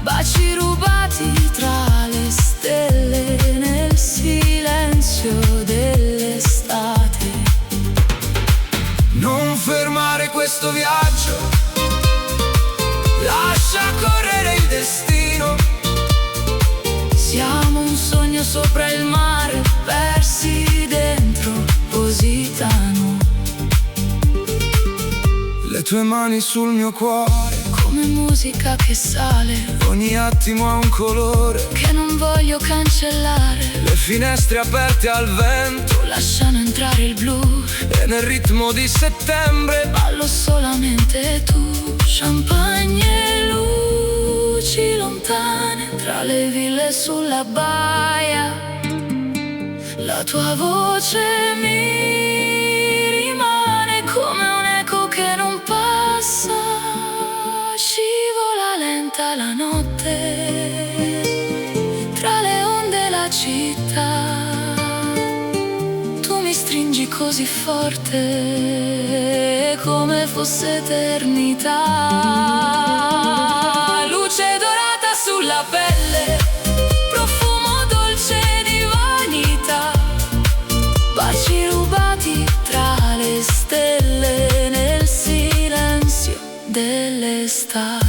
Baci rubati tra le stelle nel silenzio dell'estate. Non fermare questo viaggio, lascia correre il destino. Siamo un sogno sopra il mare, persi dentro Positano. Le tue mani sul mio cuore, Come musica che sale, ogni attimo ha un colore. che non voglio cancellare. Le finestre aperte al vento Lasciano entrare il blu, e nel ritmo di settembre ballo solamente tu. Champagne e luci lontane tra le ville sulla baia. La tua voce mi rimane come un eco che non passa. Scivola lenta la notte tra le onde e la città. Tu mi stringi così forte come fosse eternità. Luce dorata sulla pelle, profumo dolce di vanità. Baci rubati tra le stelle nel silenzio dell'estate.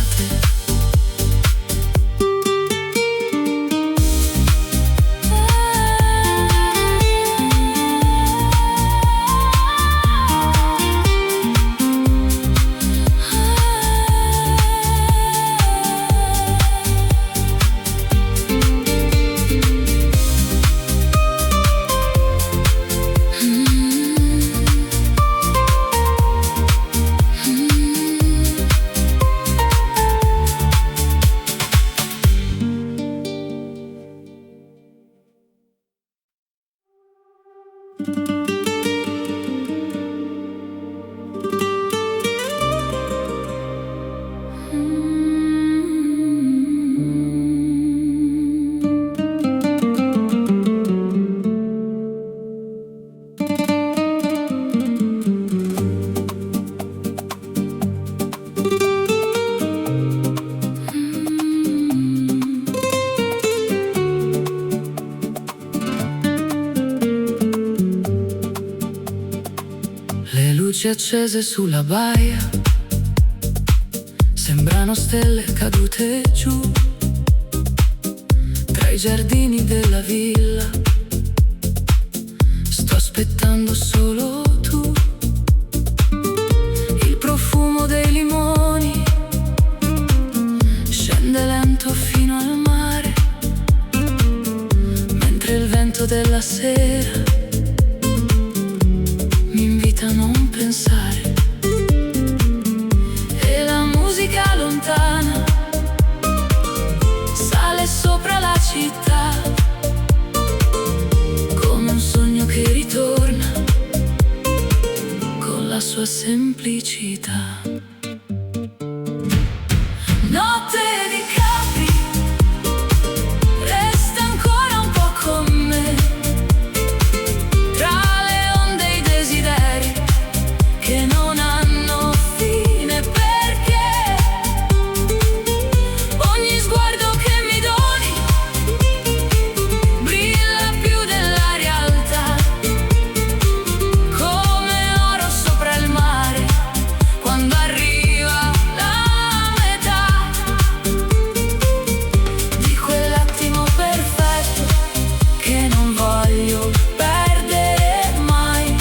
Le luci accese sulla baia sembrano stelle cadute giù tra i giardini della villa. Sto aspettando solo tu. Il profumo dei limoni scende lento fino al mare, mentre il vento della sera mi invita a non pensare. E la musica lontana sale sopra la città, come un sogno che ritorna con la sua semplicità. Notte di Capri, resta ancora un po' con me, tra le onde e i desideri che non hanno fine, perché ogni sguardo che mi doni brilla più della realtà, come oro sopra il mare quando arriva la metà di quell'attimo perfetto che non voglio perdere mai.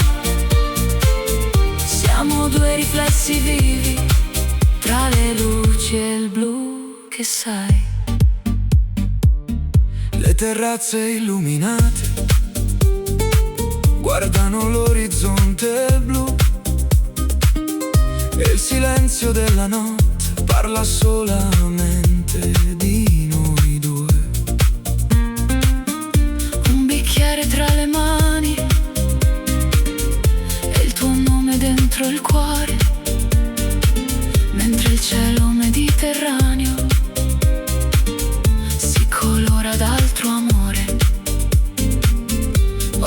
Siamo due riflessi vivi tra le luci e il blu che sai. Le terrazze illuminate guardano l'orizzonte blu e il silenzio della notte parla solamente di noi due. Un bicchiere tra le mani e il tuo nome dentro il cuore, mentre il cielo mediterraneo si colora d'altro amore.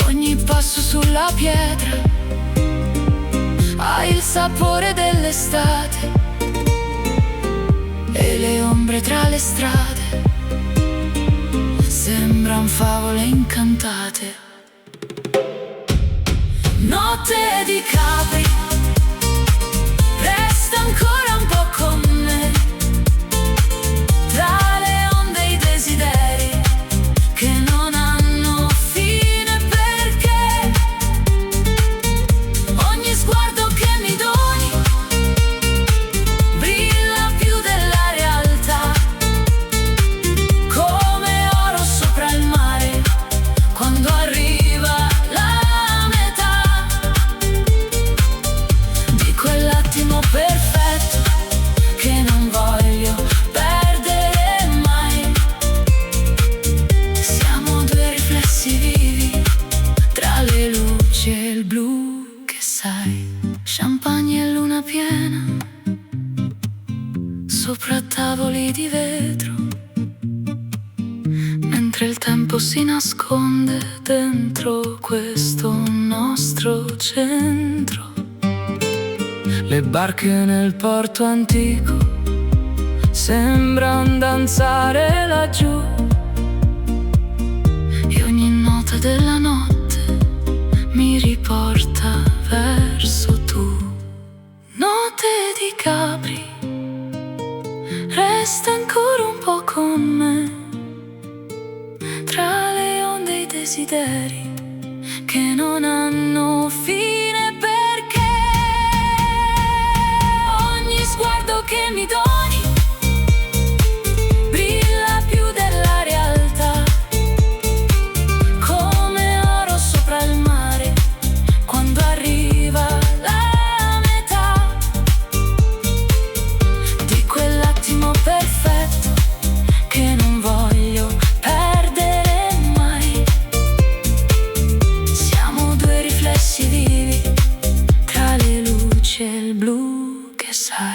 Ogni passo sulla pietra ha il sapore dell'estate e le ombre tra le strade sembran favole incantate. Notte di Capri, resta ancora un po' con me, tra le onde e i desideri che non hanno fine, perché ogni sguardo che mi doni brilla più della realtà, come oro sopra il mare quando arriva la metà di quell'attimo perfetto che non voglio perdere mai. Siamo due riflessi vivi tra le luci e il blu che sai. Champagne e luna piena sopra tavoli di vetro, mentre il tempo si nasconde dentro questo nostro centro. Le barche nel porto antico sembran danzare laggiù e ogni nota della notte mi riporta verso tu. Notte di Capri, resta ancora un po' con me, tra le onde e i desideri che non hanno fine, perché ogni sguardo che mi doni brilla più della realtà, come oro sopra il mare quando arriva la metà di quell'attimo perfetto che non voglio perdere mai. Siamo due riflessi vivi tra le luci e il blu che sai.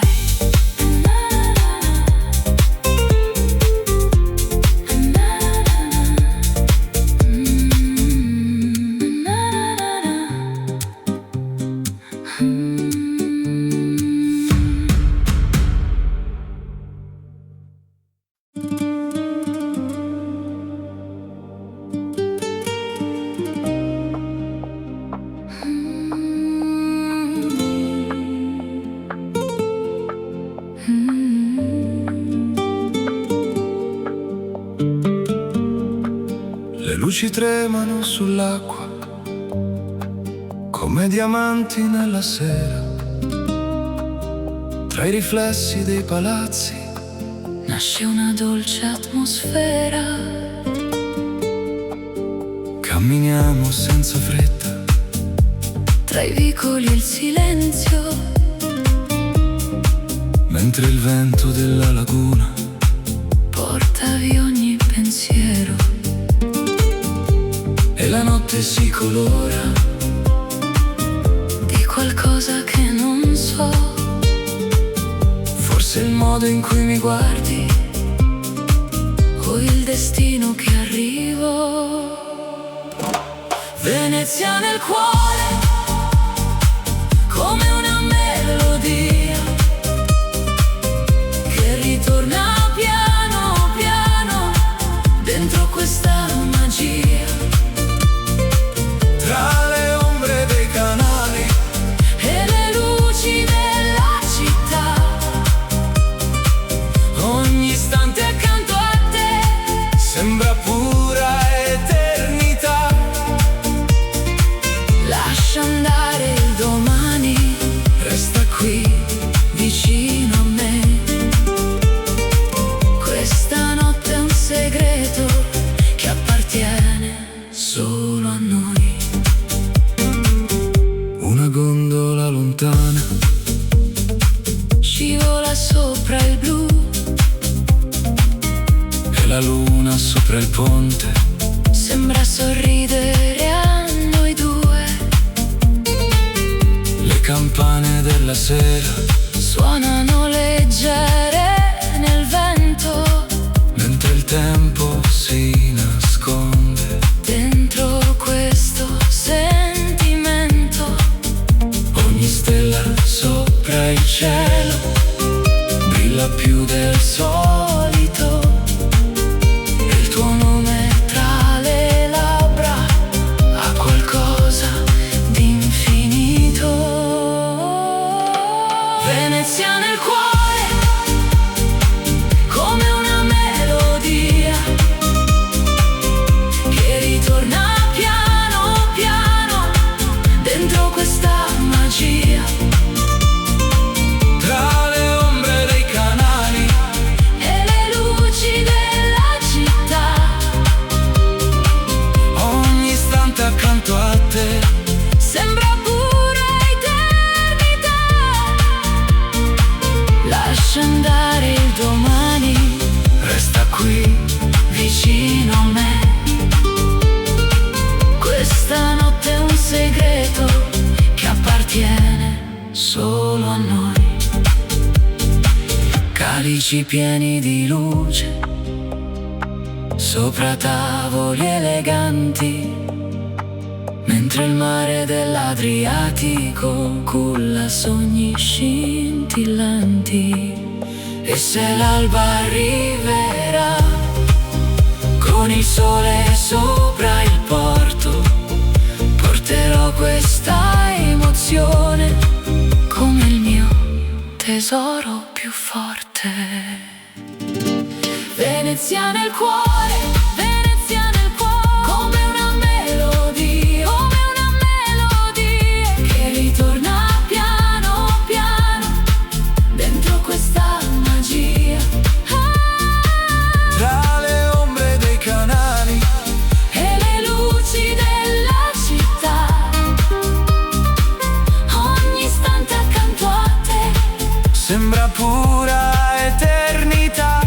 luci tremano sull'acqua come diamanti nella sera. Tra i riflessi dei palazzi nasce una dolce atmosfera. Camminiamo senza fretta Tra i vicoli e il silenzio, mentre il vento della laguna porta via ogni pensiero. e la notte si colora Di qualcosa che non so, forse il modo in cui mi guardi o il destino che arrivo. Venezia nel cuore, come una melodia che ritorna piano piano dentro questa magia. tra le ombre dei canali E le luci della città, ogni istante accanto a te sembra pura eternità. lascia andare il domani, Resta qui vicino a me. Questa notte è un segreto che appartiene solo a noi. una gondola lontana Scivola sopra il blu, e la luna sopra il ponte sembra sorridere a noi due. le campane della sera Suonano leggere nel vento, mentre il tempo si nasconde. dentro questo sentimento. Ogni stella sopra il cielo brilla più del solito, E il tuo nome tra le labbra ha qualcosa di infinito. Venezia nel cuore, come una melodia che ritorna piano piano dentro questa magia. tra le ombre dei canali E le luci della città, ogni istante accanto a te sembra pura eternità. Lascia andare il domani, resta qui vicino a me. Questa notte è un segreto che appartiene solo a noi. Calici pieni di luce sopra tavoli eleganti, mentre il mare dell'Adriatico culla sogni scintillanti. E se l'alba arriverà con il sole sopra il porto, porterò questa emozione come il mio tesoro più forte. Venezia nel cuore, Venezia nel cuore, come una melodia che ritorna piano piano dentro questa magia. tra le ombre dei canali E le luci della città, ogni istante accanto a te sembra pura eternità.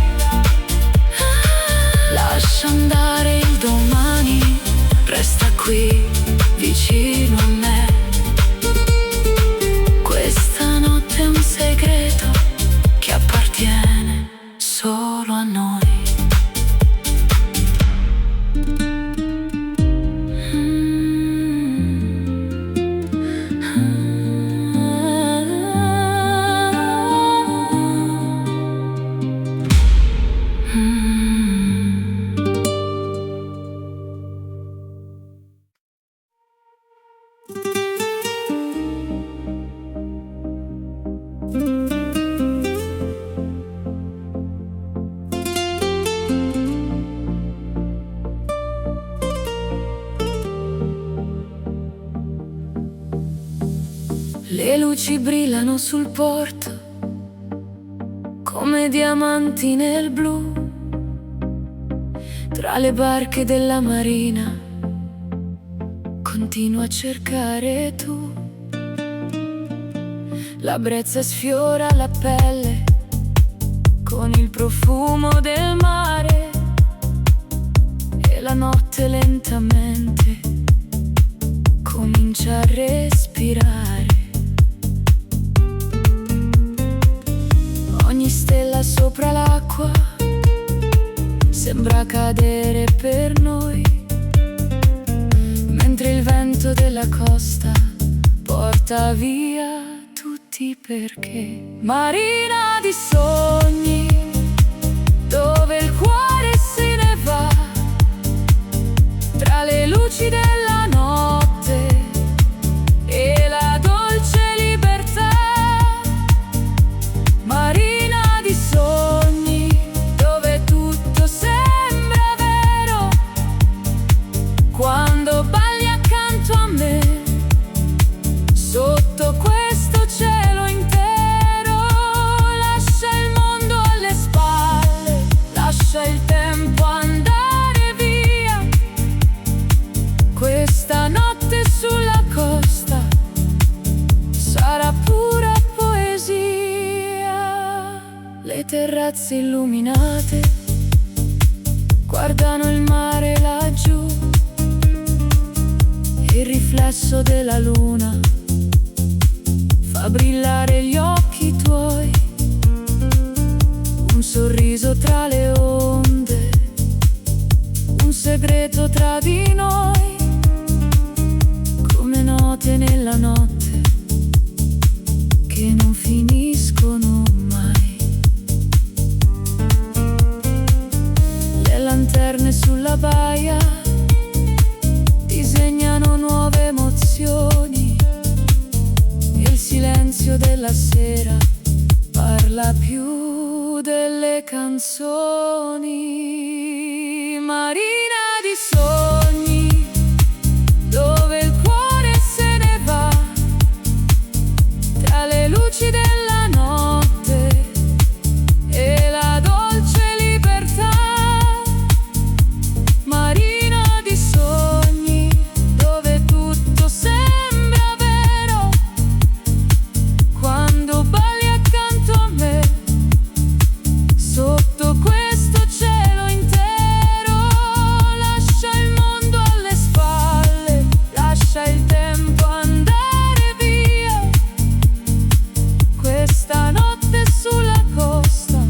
Le luci brillano sul porto come diamanti nel blu, tra le barche della marina continuo a cercare tu. La brezza sfiora la pelle con il profumo del mare e la notte lentamente comincia a respirare. Ogni stella sopra l'acqua sembra cadere per noi, mentre il vento della costa porta via tutti perché. Marina di sogni, dove il cuore se ne va, tra le luci della notte e la dolce libertà. Marina di sogni, dove tutto sembra vero, quando balli accanto a me, sotto questo cielo intero. Lascia il mondo alle spalle, lascia il tempo andare via. Questa notte sulla costa sarà pura poesia. Le terrazze illuminate guardano il mare laggiù, il riflesso della luna fa brillare gli occhi tuoi, un sorriso tra le onde, un segreto tra di noi, come note nella notte che non finiscono mai. Le lanterne sulla baia disegnano nuove emozioni, il silenzio della sera parla più delle canzoni. Marina di sogni, dove il cuore se ne va, tra le luci della notte e la dolce libertà. Marina di sogni, dove tutto sembra vero, quando balli accanto a me, sotto questo cielo intero. Lascia il mondo alle spalle, lascia il tempo andare via. Questa notte sulla costa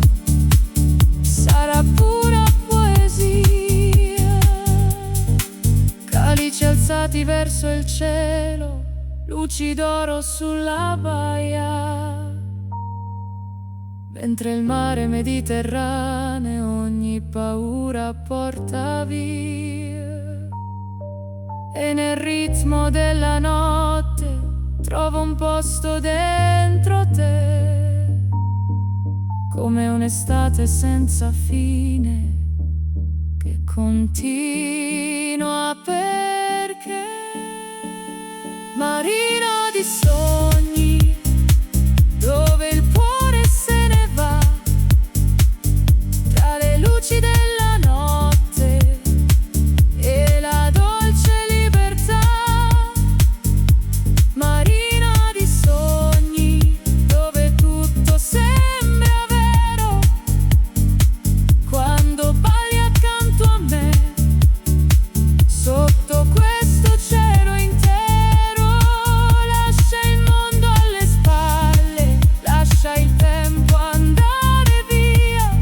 sarà pura poesia. Calici alzati verso il cielo, luci d'oro sulla baia, mentre il mare Mediterraneo ogni paura porta via. E nel ritmo della notte trovo un posto dentro te, come un'estate senza fine che continua perché. Marina di sogni, dove il cuore se ne va, tra le luci della notte e la dolce libertà. Marina di sogni, dove tutto sembra vero, quando balli accanto a me, sotto questo cielo intero. Lascia il mondo alle spalle, lascia il tempo andare via.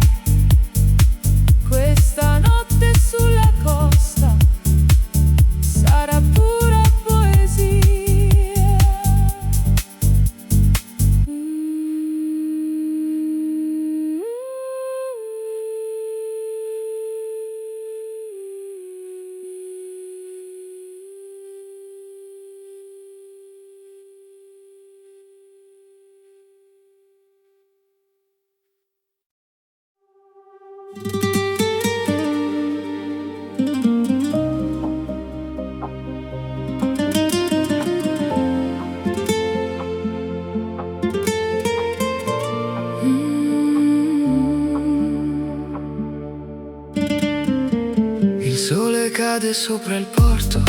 Questa notte sulla costa sarà pura poesia. cade sopra il porto,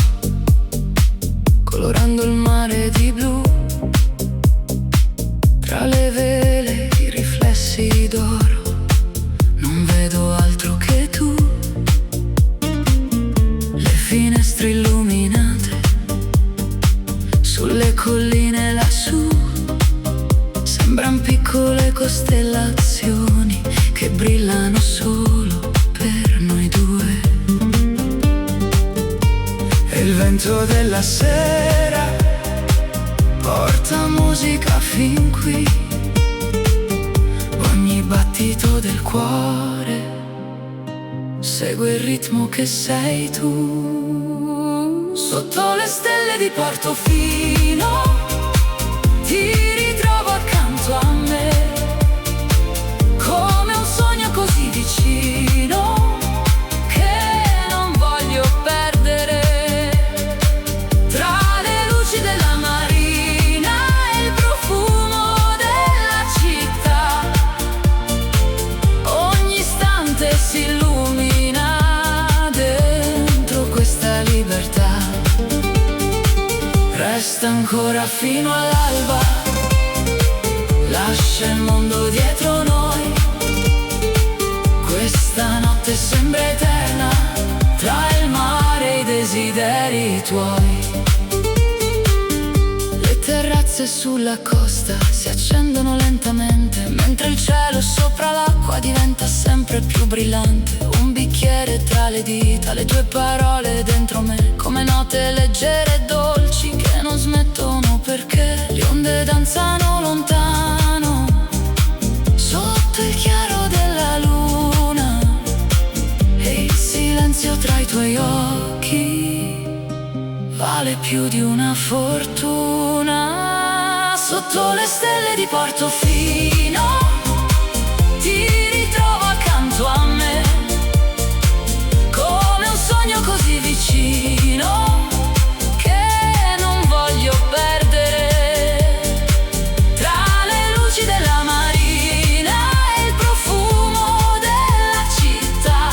colorando il mare di blu. Tra le vele i riflessi d'oro, non vedo altro che tu. Le finestre illuminate sulle colline lassù sembran piccole costellazioni che brillano solo per noi due. E il vento della sera porta musica fin qui. Ogni battito del cuore segue il ritmo che sei tu. Sotto le stelle di Portofino ti ritrovo accanto a me, come un sogno così vicino che non voglio perdere. Tra le luci della marina e il profumo della città, ogni istante si illumina dentro questa libertà. Resta ancora fino all'alba, lascia il mondo dietro noi. Questa notte sembra eterna, tra il mare e i desideri tuoi. Le terrazze sulla costa si accendono lentamente, mentre il cielo sopra l'acqua diventa sempre più brillante. Un bicchiere tra le dita, le tue parole dentro me, come note leggere e dolci che non smettono perché le onde danzano lontano sotto il chiaro della luna. E il silenzio tra i tuoi occhi vale più di una fortuna. Sotto le stelle di Portofino ti ritrovo accanto a me, come un sogno così vicino che non voglio perdere. Tra le luci della marina e il profumo della città,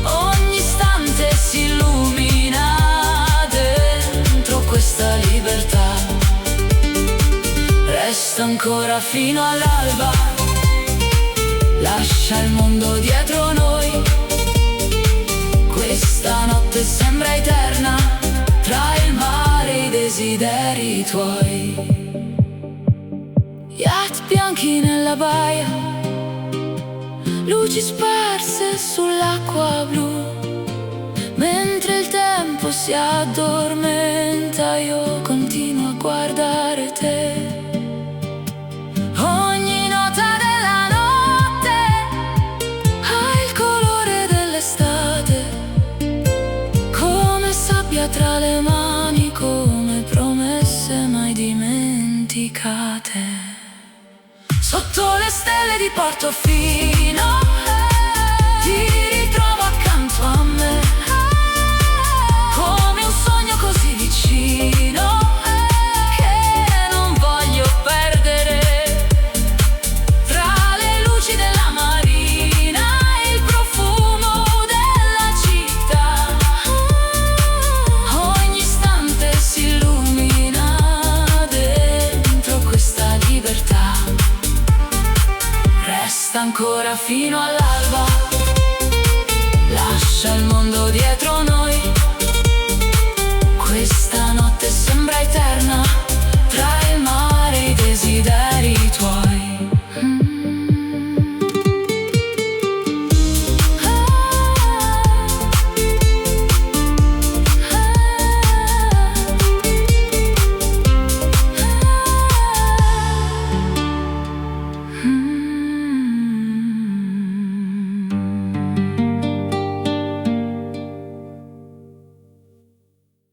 ogni istante si illumina dentro questa libertà. Resta ancora fino all'alba, lascia il mondo dietro noi. Questa notte sembra eterna, tra il mare e i desideri tuoi. Yacht bianchi nella baia, luci sparse sull'acqua blu. Mentre il tempo si addormenta, io continuo a guardare te. Ogni nota della notte ha il colore dell'estate, come sabbia tra le mani, come promesse mai dimenticate. Sotto le stelle di Portofino ti ritrovo accanto a me, come un sogno così vicino che non voglio perdere. Tra le luci della marina e il profumo della città, ogni istante si illumina dentro questa libertà. Resta ancora fino all'alba, lascia il mondo dietro noi.